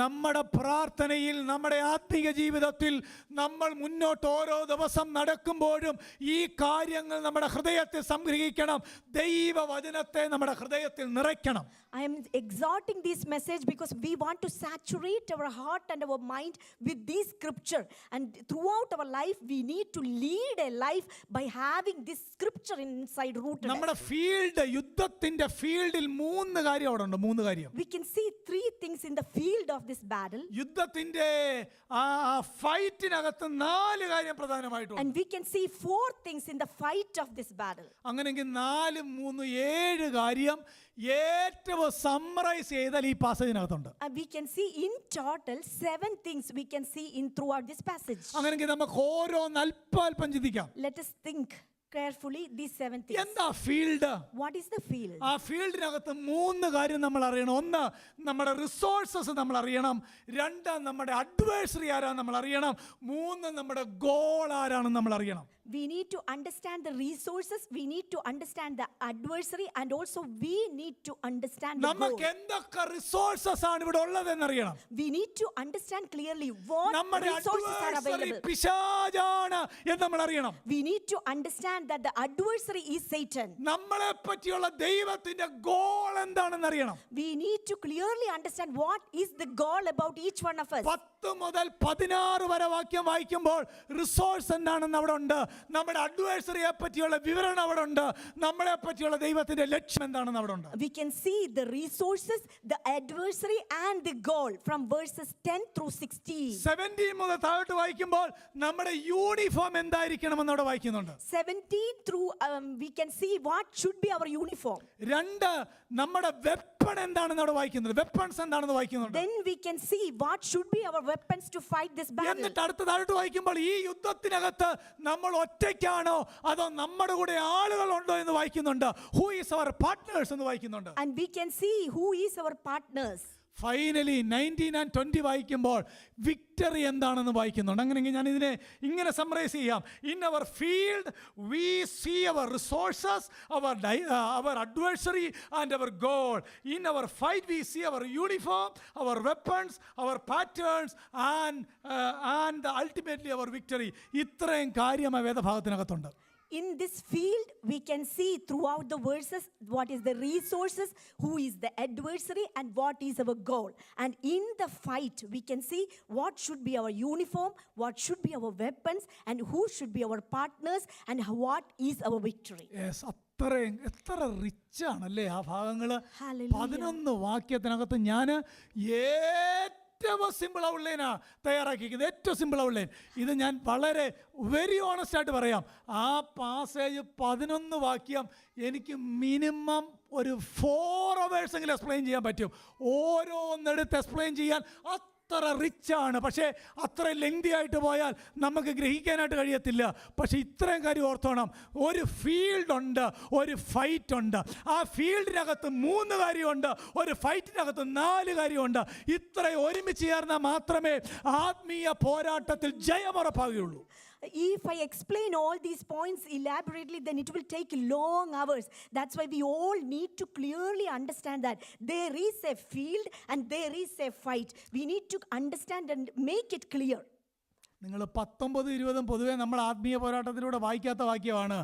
നമ്മുടെ പ്രാർത്ഥനയിൽ, നമ്മുടെ ആത്മീയ ജീവിതത്തിൽ നമ്മൾ മുന്നോട്ട് ഓരോ ദിവസം നടക്കുമ്പോഴും ഈ കാര്യങ്ങൾ നമ്മുടെ ഹൃദയത്തിൽ സംഗ്രഹിക്കണം. ദൈവവചനത്തെ നമ്മുടെ ഹൃദയത്തിൽ നിറയ്ക്കണം. I am exhorting this message because we want to saturate our heart and our mind with this scripture, and throughout our life we need to lead a life by having this scripture inside rooted. നമ്മുടെ field, യുദ്ധത്തിന്റെ ഫീൽഡിൽ മൂന്ന് കാര്യം അവിടെ ഉണ്ട്. മൂന്ന് കാര്യം. We can see three things in the field of this battle, യുദ്ധത്തിന്റെ ആ ഫൈറ്റിനകത്ത് 4 കാര്യം പ്രധാനമായിട്ടുണ്ട്. and we can see four things in the fight of this battle. അങ്ങനെയെങ്കിൽ 4, 3, 7 കാര്യം ഏറ്റവും സമ്മറൈസ് ചെയ്താൽ ഈ പാസേജിനകത്തുണ്ട്. And we can see in total 7 things we can see in throughout this passage. അങ്ങനെയെങ്കിൽ നമുക്ക് ഓരോന്ന് അല്പാൽപ്പം ചിന്തിക്കാം. Let us think carefully these 7 things. എന്താ field? What is the field? ആ ഫീൽഡിനകത്ത് 3 കാര്യം നമ്മൾ അറിയണം. ഒന്ന്, നമ്മുടെ റിസോഴ്സസ് നമ്മൾ അറിയണം. 2, നമ്മുടെ അഡ്വേഴ്സറി ആരാന്ന് നമ്മൾ അറിയണം. 3, നമ്മുടെ ഗോൾ ആരാണെന്ന് നമ്മൾ അറിയണം. We need to understand the resources, we need to understand the adversary, and also we need to understand the goal. നമുക്ക് എന്തൊക്കെ റിസോഴ്സസ് ആണ് ഇവിടെ ഉള്ളതെന്ന് അറിയണം. We need to understand clearly what നമ്മുടെ resources are അഡ്വേഴ്സറി available. പിശാചാണ് എന്ന് നമ്മൾ അറിയണം. We need to understand that the adversary is Satan. നമ്മളെ പറ്റിയുള്ള ദൈവത്തിന്റെ ഗോൾ എന്താണെന്ന് അറിയണം. We need to clearly understand what is the goal about each one of us. 10 മുതൽ 16 വരെ വാക്യം വായിക്കുമ്പോൾ റിസോഴ്സ് എന്താണെന്ന് അവിടെ ഉണ്ട്. നമ്മുടെ അഡ്വേഴ്സറിയെ പറ്റിയുള്ള വിവരണം അവിടെ ഉണ്ട്. നമ്മളെ പറ്റിയുള്ള ദൈവത്തിന്റെ ലക്ഷ്യം എന്താണെന്ന് അവിടെ ഉണ്ട്. We can see the resources, the adversary, and the goal from verses 10 through 16. 17 മുതൽ താഴോട്ട് വായിക്കുമ്പോൾ നമ്മുടെ യൂണിഫോം എന്തായിരിക്കണമെന്ന് അവിടെ വായിക്കുന്നുണ്ട്. 17 through we can see what should be our uniform. 2, നമ്മുടെ വെപ്പൺ എന്താണെന്ന് അവിടെ വായിക്കുന്നുണ്ട്. വെപ്പൺസ് എന്താണെന്ന് വായിക്കുന്നുണ്ട്. Then we can see what should be our weapons to fight this battle. എന്നിട്ട് അടുത്ത താഴോട്ട് വായിക്കുമ്പോൾ ഈ യുദ്ധത്തിനകത്ത് നമ്മൾ ഒറ്റയ്ക്കാണോ അതോ നമ്മുടെ കൂടെ ആളുകളുണ്ടോ എന്ന് വായിക്കുന്നുണ്ട്. ഹൂ ഈസ് അവർ പാർട്ട്നേഴ്സ് എന്ന് വായിക്കുന്നുണ്ട്. And we can see who is our partners. Finally 19 and 20 വായിക്കുമ്പോൾ വിക്ടറി എന്താണെന്ന് വായിക്കുന്നുണ്ട്. അങ്ങനെയെങ്കിൽ ഞാൻ ഇതിനെ ഇങ്ങനെ സമ്മറൈസ് ചെയ്യാം. In our field we see our resources, our adversary and our goal. In our fight we see our uniform, our weapons, our patterns and ultimately our victory. ഇത്രയും കാര്യം ആ വേദഭാഗത്തിനകത്തുണ്ട്. In this field, we can see throughout the verses what is the resources, who is the adversary, and what is our goal. And in the fight, we can see what should be our uniform, what should be our weapons, and who should be our partners, and what is our victory. Yes, അത്രയും എത്ര rich ആണല്ലേ ആ ഭാഗങ്ങൾ. Hallelujah. 11 വാക്യത്തിനകത്ത് ഞാൻ ഏറ്റവും simple ഔട്ട്ലൈനാ തയ്യാറാക്കിയിരിക്കുന്നത്. ഏറ്റവും simple outline. ഇത് ഞാൻ വളരെ വെരി ഓണസ്റ്റ് ആയിട്ട് പറയാം. ആ പാസേജ് 11 വാക്യം എനിക്ക് മിനിമം ഒരു 4 hours എങ്കിലും എക്സ്പ്ലെയിൻ ചെയ്യാൻ പറ്റും. ഓരോന്നെടുത്ത് എക്സ്പ്ലെയിൻ ചെയ്യാൻ അത്ര റിച്ചാണ്. പക്ഷേ അത്ര ലെങ്തി ആയിട്ട് പോയാൽ നമുക്ക് ഗ്രഹിക്കാനായിട്ട് കഴിയത്തില്ല. പക്ഷേ ഇത്രയും കാര്യം ഓർത്തോണം. ഒരു ഫീൽഡ് ഉണ്ട്, ഒരു ഫൈറ്റ് ഉണ്ട്. ആ ഫീൽഡിനകത്ത് 3 കാര്യമുണ്ട്, ഒരു ഫൈറ്റിനകത്ത് 4 കാര്യമുണ്ട്. ഇത്രയും ഒരുമിച്ച് ചേർന്നാൽ മാത്രമേ ആത്മീയ പോരാട്ടത്തിൽ ജയമുറപ്പാകുകയുള്ളൂ. If I explain all these points elaborately, then it will take long hours. That's why we all need to clearly understand that there is a field and there is a fight. We need to understand and make it clear. നിങ്ങൾ 19, 20 പൊതുവെ നമ്മൾ ആത്മീയ പോരാട്ടത്തിലൂടെ വായിക്കാത്ത വാക്യമാണ്.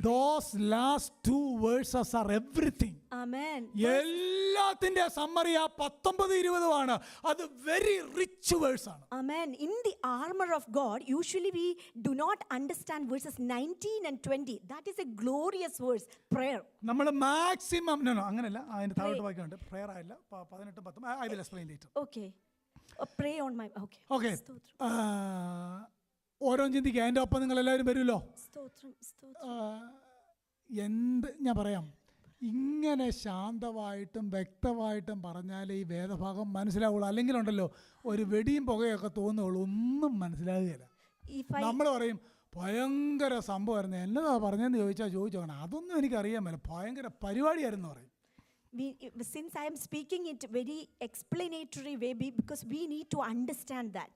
Those last 2 verses are everything. Amen. എല്ലാത്തിന്റെ summary ആ 19, 20 ആണ്. അത് വെരി റിച്ച് വേഴ്സ് ആണ്. Amen. In the armor of God, usually we do not understand verses 19 and 20. That is a glorious verse, prayer. നമ്മൾ മാക്സിമം അങ്ങനെയല്ല, അതിന്റെ താഴോട്ട് വാക്യമുണ്ട്. പ്രയർ ആയില്ല, 18, 19. I will explain later. Okay. Pray on my okay. Okay. ഓരോ ചിന്തിക്കുക. അതിൻ്റെ ഒപ്പം നിങ്ങൾ എല്ലാവരും വരുമല്ലോ. എന്ത് ഞാൻ പറയാം, ഇങ്ങനെ ശാന്തമായിട്ടും വ്യക്തമായിട്ടും പറഞ്ഞാലേ ഈ വേദഭാഗം മനസ്സിലാവുള്ളൂ. അല്ലെങ്കിൽ ഉണ്ടല്ലോ ഒരു വെടിയും പുകയൊക്കെ തോന്നുള്ളൂ, ഒന്നും മനസ്സിലാകുകയില്ല. നമ്മൾ പറയും ഭയങ്കര സംഭവമായിരുന്നു, എന്നതാ പറഞ്ഞതെന്ന് ചോദിച്ചോക്കണം, അതൊന്നും എനിക്കറിയാൻ മേല, ഭയങ്കര പരിപാടിയായിരുന്നു പറയും. Since I am speaking it very explanatory way, because we need to understand that.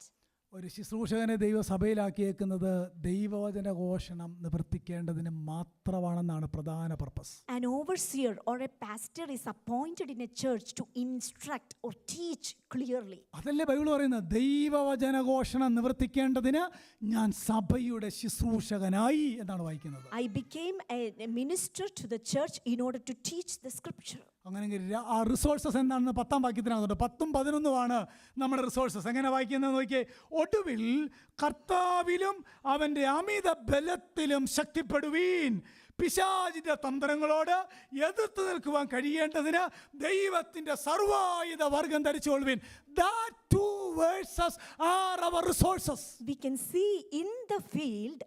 ഒരു ശുശ്രൂഷകനെ ദൈവസഭയിലാക്കിയേക്കുന്നത് ദൈവവചന ഘോഷണം നിവർത്തിക്കേണ്ടതിന് മാത്രമാണെന്നാണ് പ്രധാന purpose. An overseer or a pastor is appointed in a church to instruct or teach clearly. അതല്ലേ ബൈബിൾ പറയുന്നത്, ദൈവവചന ഘോഷണം നിവർത്തിക്കേണ്ടതിന് ഞാൻ സഭയുടെ ശുശ്രൂഷകനായി എന്നാണ് വായിക്കുന്നത്. I became a minister to the church in order to teach the scripture. അങ്ങനെയെങ്കിൽ ആ റിസോഴ്സസ് എന്താണെന്ന് 10-ാം വാക്യത്തിനകത്തുണ്ട്. 10ഉം 11ഉമാണ് നമ്മുടെ റിസോഴ്സസ്. എങ്ങനെ വായിക്കുന്നത് നോക്കിയേ. ഒടുവിൽ കർത്താവിലും അവൻ്റെ അമിത ബലത്തിലും ശക്തിപ്പെടുവീൻ, പിശാചിന്റെ തന്ത്രങ്ങളോട് എതിർത്ത് നിൽക്കുവാൻ കഴിയേണ്ടതിന് ദൈവത്തിന്റെ സർവായുധ വർഗം ധരിച്ചുകൊള്ളുവിൻ. That 2 verses are our resources. We can see in the field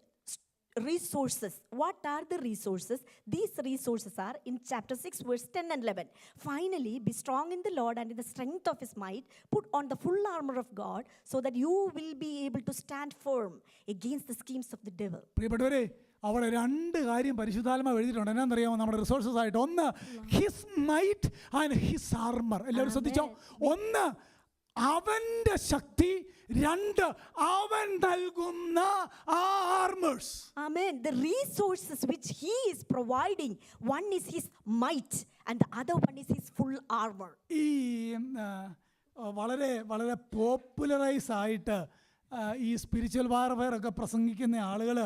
resources. What are the resources? These resources are in chapter 6 verse 10 and 11. Finally, be strong in the Lord and in the strength of his might. Put on the full armor of God so that you will be able to stand firm against the schemes of the devil. പ്രിയപ്പെട്ടവരെ, അവിടെ 2 കാര്യം പരിശുദ്ധാത്മാവ് എഴുതിയിട്ടുണ്ട്. എന്നാന്നറിയാമോ നമ്മുടെ resources ആയിട്ട്? ഒന്ന് his might and his armour. എല്ലാവരും ശ്രദ്ധിച്ചോ. ഒന്ന് അവന്റെ ശക്തി, 2 അവൻ നൽകുന്ന armours. Amen. The resources which he is providing, one is his might and the other one is his full armor. ഈ വളരെ വളരെ പോപ്പുലറൈസ് ആയിട്ട് ഈ സ്പിരിച്വൽ വാർഫെയർ ഒക്കെ പ്രസംഗിക്കുന്ന ആളുകൾ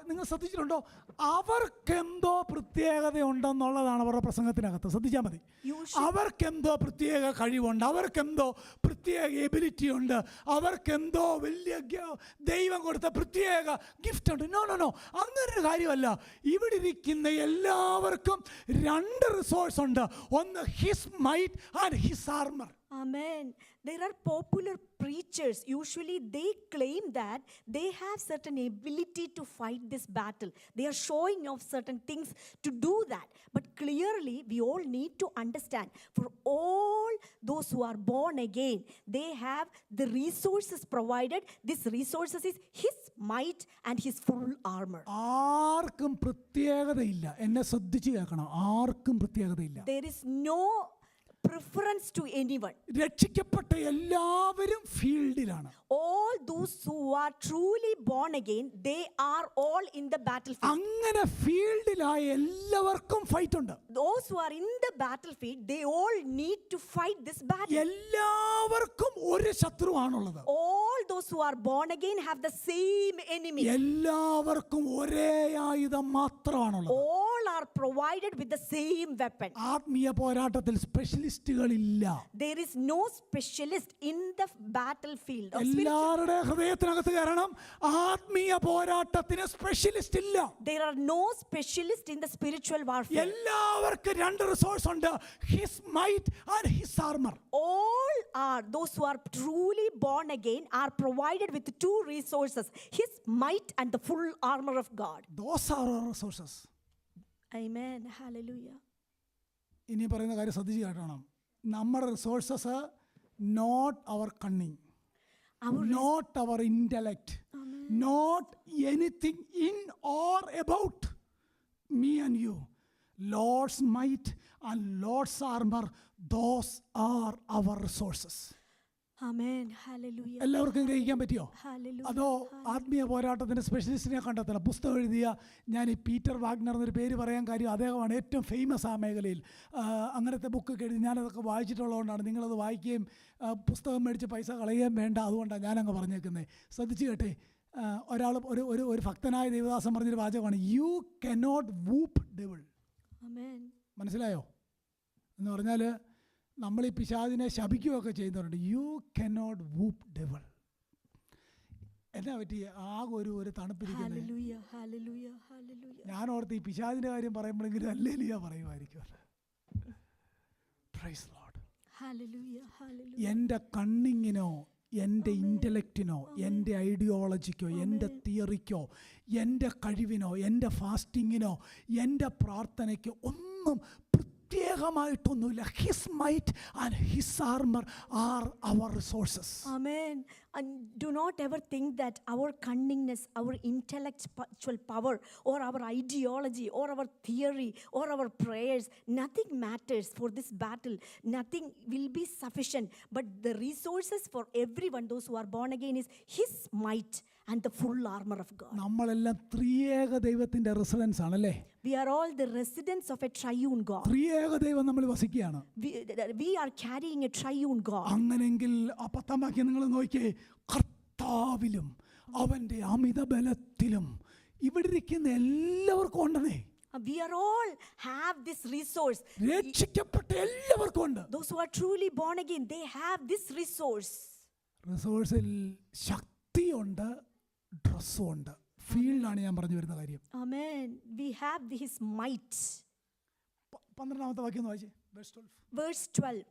നിങ്ങൾ ശ്രദ്ധിച്ചിട്ടുണ്ടോ? അവർക്കെന്തോ പ്രത്യേകതയുണ്ടെന്നുള്ളതാണ് അവരുടെ പ്രസംഗത്തിനകത്ത്. ശ്രദ്ധിച്ചാൽ മതി. അവർക്കെന്തോ പ്രത്യേക കഴിവുണ്ട്, അവർക്കെന്തോ പ്രത്യേക എബിലിറ്റി ഉണ്ട്, അവർക്കെന്തോ വലിയ ദൈവം കൊടുത്ത പ്രത്യേക ഗിഫ്റ്റ് ഉണ്ട്. നോ, അങ്ങനൊരു കാര്യമല്ല. ഇവിടെ ഇരിക്കുന്ന എല്ലാവർക്കും 2 റിസോഴ്സ് ഉണ്ട്. ഒന്ന് his might and his armour. Amen. There are popular preachers. Usually they claim that they have certain ability to fight this battle. They are showing off certain things to do that. But clearly we all need to understand, for all those who are born again, they have the resources provided. This resources is his might and his full armor. ആർക്കും പ്രത്യേകതയില്ല. എന്നെ ശ്രദ്ധിച്ചു കേൾക്കണം. ആർക്കും പ്രത്യേകതയില്ല. There is no preference to anyone. രക്ഷിക്കപ്പെട്ട എല്ലാവരും ഫീൽഡിലാണ്. All those who are truly born again, they are all in the battlefield. അങ്ങനെ ഫീൽഡിലായ എല്ലാവർക്കും fight ഉണ്ട്. Those who are in the battlefield, they all need to fight this battle. എല്ലാവർക്കും ഒരു ശത്രുവാണുള്ളത്. All those who are born again have the same enemy. എല്ലാവർക്കും ഒരേ ആയുധം മാത്രമാണുള്ളത്. All are provided with the same weapon. ആത്മീയ പോരാട്ടത്തിൽ സ്പെഷ്യലിസ്റ്റുകളില്ല. There is no specialist in the battlefield. എല്ലാവരുടെ ഹൃദയത്തിനകത്ത് കാരണം ആത്മീയ പോരാട്ടത്തിന് സ്പെഷ്യലിസ്റ്റ് ഇല്ല. There are no specialists in the spiritual warfare. എല്ലാവർക്കും രണ്ട് റിസോഴ്സ് ഉണ്ട്, his might and his armour. All are those who are truly born again are provided with two resources, his might and the full armor of God. Those are our resources. Amen. Hallelujah. ഇനി പറയുന്ന കാര്യം ശ്രദ്ധിച്ച് കേട്ടോണം. നമ്മുടെ resources not our cunning, not our intellect, not anything in or about me and you. Lord's might and Lord's armor, those are our resources. Amen. Hallelujah. എല്ലാവർക്കും ഗ്രഹിക്കാൻ പറ്റിയോ? Hallelujah. അതോ ആത്മീയ പോരാട്ടത്തിൻ്റെ സ്പെഷ്യലിസ്റ്റിനെ കണ്ടെത്തണം? പുസ്തകം എഴുതിയ ഞാൻ ഈ പീറ്റർ വാഗ്നർ എന്നൊരു പേര് പറയാൻ കാര്യം അദ്ദേഹമാണ് ഏറ്റവും ഫേമസ് ആ മേഖലയിൽ. അങ്ങനത്തെ ബുക്കൊക്കെ എഴുതി ഞാനതൊക്കെ വായിച്ചിട്ടുള്ളതുകൊണ്ടാണ്. നിങ്ങളത് വായിക്കുകയും പുസ്തകം മേടിച്ച് പൈസ കളയുകയും വേണ്ട, അതുകൊണ്ടാണ് ഞാനങ്ങ് പറഞ്ഞേക്കുന്നത്. ശ്രദ്ധിച്ച് കേട്ടെ, ഒരാൾ ഒരു ഭക്തനായ ദൈവദാസൻ പറഞ്ഞൊരു വാചകമാണ്, യു കനോട്ട് വൂപ്പ് ഡെവിൾ. മനസ്സിലായോ? എന്ന് പറഞ്ഞാൽ നമ്മൾ ഈ പിശാചിനെ ശപിക്കുകയൊക്കെ ചെയ്യുന്നവരുണ്ട്. You cannot whoop devil. എന്നാ പറ്റി ആകെ ഒരു തണുപ്പിരിക്കുന്നത്? ഞാൻ ഓർത്ത് ഈ പിശാചിന്റെ കാര്യം പറയുമ്പോഴെങ്കിലും ഹല്ലേലൂയ പറയുമായിരിക്കും. Praise lord. എൻ്റെ കണ്ണിങ്ങിനോ എൻ്റെ ഇൻ്റലക്റ്റിനോ എൻ്റെ ഐഡിയോളജിക്കോ എൻ്റെ തിയറിക്കോ എൻ്റെ കഴിവിനോ എൻ്റെ ഫാസ്റ്റിങ്ങിനോ എൻ്റെ പ്രാർത്ഥനയ്ക്കോ ഒന്നും പ്രത്യേകമായിട്ടൊന്നുമില്ല. His might and his armour are our resources. Amen. And do not ever think that our cunningness, our intellectual power, or our ideology, or our theory, or our prayers, nothing matters for this battle. Nothing will be sufficient. But the resources for everyone, those who are born again, is his might and the full armor of God. നമ്മളെല്ലാം ത്രിയേക ദൈവത്തിന്റെ residence ആണല്ലേ? We are all the residents of a triune God. ത്രിയേക ദൈവം നമ്മൾ വസിക്കുകയാണ്. We are carrying a triune God. അങ്ങനെങ്കിൽ ആ 10-ാം വാക്യം നിങ്ങൾ നോക്കിയേ, കർത്താവിലും അവന്റെ അമിത ബലത്തിലും ഇവിടെ ഇരിക്കുന്ന എല്ലാവർക്കും ഉണ്ടെന്നേ. We are all have this resource. രക്ഷിക്കപ്പെട്ട എല്ലാവർക്കും ഉണ്ട്. Those who are truly born again, they have this resource. റിസോഴ്സിൽ ശക്തിയുണ്ട്, ഡ്രസ്സും ഉണ്ട്. ഫീൽഡാണ് ഞാൻ പറഞ്ഞു വരുന്ന കാര്യം. Amen. We have his might. 12-ാമത്തെ വാക്യം ഒന്ന് വായിച്ചേ, Verse 12.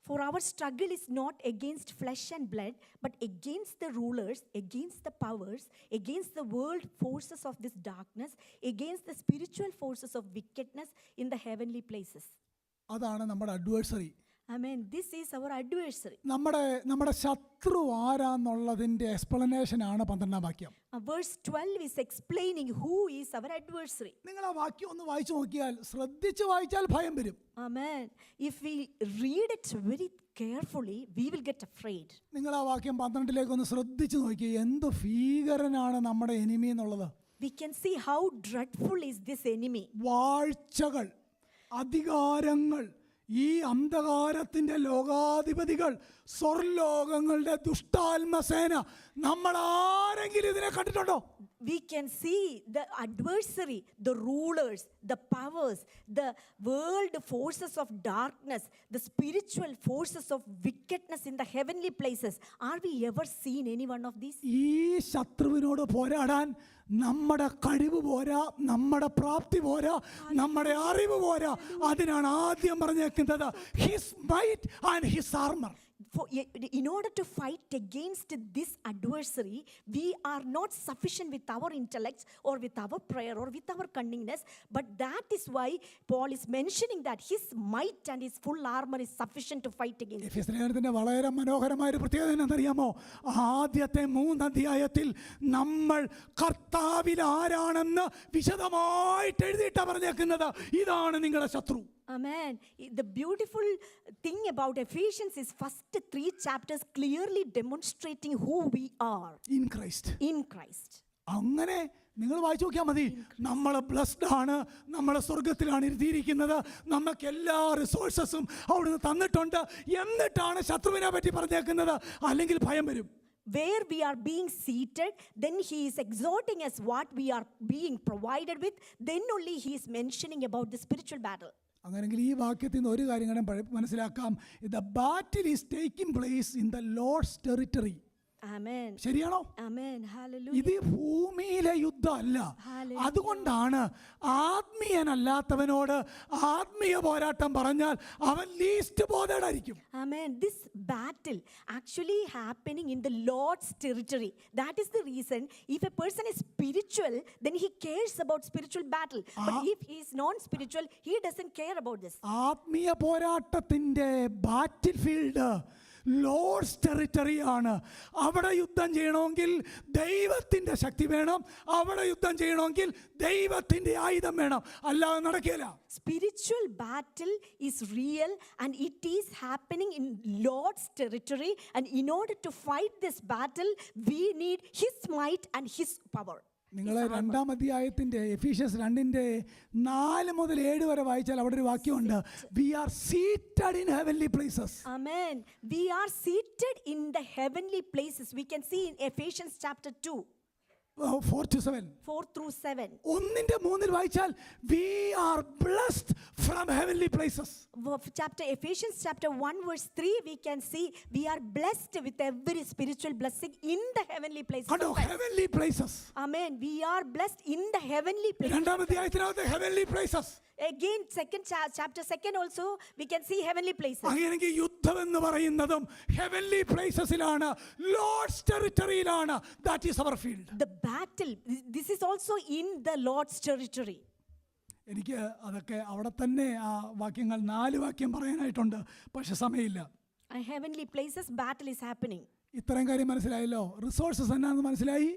For our struggle is not against flesh and blood, but against the rulers, against the powers, against the world forces of this darkness, against the spiritual forces of wickedness in the heavenly places. അതാണ് നമ്മുടെ adversary. Amen. This is our adversary. നമ്മുടെ ശത്രു ആരാന്നുള്ളതിന്റെ explanation ആണ് 12-ാം വാക്യം. Verse 12 is explaining who is our adversary. നിങ്ങൾ ആ വാക്യം ഒന്ന് വായിച്ചു നോക്കിയാൽ, ശ്രദ്ധിച്ച് വായിച്ചാൽ ഭയം വരും. Amen. If we read it very carefully, we will get afraid. നിങ്ങൾ ആ വാക്യം 12-ലേക്ക് ഒന്ന് ശ്രദ്ധിച്ച് നോക്കിയേ, എന്ത് ഭീകരനാണ് നമ്മുടെ എനിമി എന്നുള്ളത്. We can see how dreadful is this enemy. വാഴ്ചകൾ, അധികാരങ്ങൾ, ഈ അന്ധകാരത്തിന്റെ ലോകാധിപതികൾ, സ്വർലോകങ്ങളുടെ ദുഷ്ടാത്മസേന, നമ്മൾ ആരെങ്കിലും ഇതിനെ കണ്ടിട്ടുണ്ടോ? We can see the adversary, the rulers, the powers, the world forces of darkness, the spiritual forces of wickedness in the heavenly places. Are we ever seen any one of these? ഈ ശത്രുവിനോട് പോരാടാൻ നമ്മുടെ കഴിവ് പോരാ, നമ്മുടെ പ്രാപ്തി പോരാ, നമ്മുടെ അറിവ് പോരാ. അതിനാണ് ആദ്യം പറഞ്ഞേക്കുന്നത് his might and his armour. In order to fight against this adversary, we are not sufficient with our intellects or with our prayer or with our cunningness, but that is why Paul is mentioning that his might and his full armor is sufficient to fight against. എഫെസ്യരുടെ വളരെ മനോഹരമായ ഒരു പ്രത്യേകത എന്താണെന്നറിയാമോ? ആദ്യത്തെ 3 അധ്യായത്തിൽ നമ്മൾ കർത്താവിൽ ആരാണെന്ന് വിശദമായിട്ട് എഴുതിയിട്ടാണ് പറഞ്ഞേക്കുന്നത്. ഇതാണ് നിങ്ങളുടെ ശത്രു. Amen. The beautiful thing about Ephesians is first 3 chapters clearly demonstrating who we are in Christ. in Christ. അങ്ങനെ നിങ്ങൾ വായിച്ചു നോക്കിയാൽ മതി. നമ്മൾ ബ്ലസ്ഡ് ആണ്, നമ്മൾ സ്വർഗത്തിലാണ് ഇരുത്തിയിരിക്കുന്നത്, നമുക്ക് എല്ലാ റിസോഴ്സസും അവിടുന്ന് തന്നിട്ടുണ്ട്. എന്നിട്ടാണ് ശത്രുവിനെ പറ്റി പറഞ്ഞേക്കുന്നത്, അല്ലെങ്കിൽ ഭയം വരും. Where we are being seated, then he is exhorting us what we are being provided with. Then only he is mentioning about the spiritual battle. അങ്ങനെങ്കിൽ ഈ വാക്യത്തിൽ നിന്ന് ഒരു കാര്യം കൂടെ മനസ്സിലാക്കാം. The battle is taking place in the Lord's territory. Amen. ശരിയാണോ? Amen. Hallelujah. ഇത് ഭൂമിയിലെ യുദ്ധമല്ല. Hallelujah. അതുകൊണ്ടാണ് ആത്മീയനല്ലാത്തവനോട് ആത്മീയ പോരാട്ടം പറഞ്ഞാൽ അവൻ least ബോധേഡായിരിക്കും. Amen. This battle actually happening in the Lord's territory. That is the reason if a person is spiritual, then he cares about spiritual battle. But if he is non-spiritual, he doesn't care about this. ആത്മീയ പോരാട്ടത്തിൻ്റെ ബാറ്റിൽ field Lord's territory ആണ്. അവിടെ യുദ്ധം ചെയ്യണമെങ്കിൽ ദൈവത്തിൻ്റെ ശക്തി വേണം, അവിടെ യുദ്ധം ചെയ്യണമെങ്കിൽ ദൈവത്തിൻ്റെ ആയുധം വേണം, അല്ലാതെ നടക്കില്ല. Spiritual battle is real and it is happening in Lord's territory, and in order to fight this battle we need his might and his power. നിങ്ങൾ 2-ാം അധ്യായത്തിൻ്റെ എഫീഷ്യൻസ് 2:4 മുതൽ 7 വരെ വായിച്ചാൽ അവിടെ ഒരു വാക്യമുണ്ട്. We are seated in heavenly places. Amen. We are seated in the heavenly places. We can see in Ephesians chapter 2. 4-7. 4 through 7. 1:3 വായിച്ചാൽ we are blessed from heavenly places. Ephesians chapter 1 verse 3 we can see we are blessed with every spiritual blessing in the heavenly places. കണ്ടോ, heavenly places. Amen. We are blessed in the heavenly places. 2-ാം അധ്യായത്തിനകത്ത് heavenly places. Again chapter 2 also we can see heavenly places. അങ്ങനെയെങ്കിൽ യുദ്ധം എന്ന് പറയുന്നതും heavenly പ്ലേസസിലാണ്, lord's ടെറിട്ടറിയിലാണ്. That is our field. The battle, this is also in the Lord's territory. എനിക്ക് അതൊക്കെ അവിടെ തന്നെ ആ വാക്യങ്ങൾ 4 വാക്യം പറയാനായിട്ടുണ്ട്, പക്ഷെ സമയമില്ല. Heavenly places battle is happening. ഇത്രയും കാര്യം മനസ്സിലായല്ലോ. റിസോഴ്സസ് എന്നാന്ന് മനസ്സിലായി,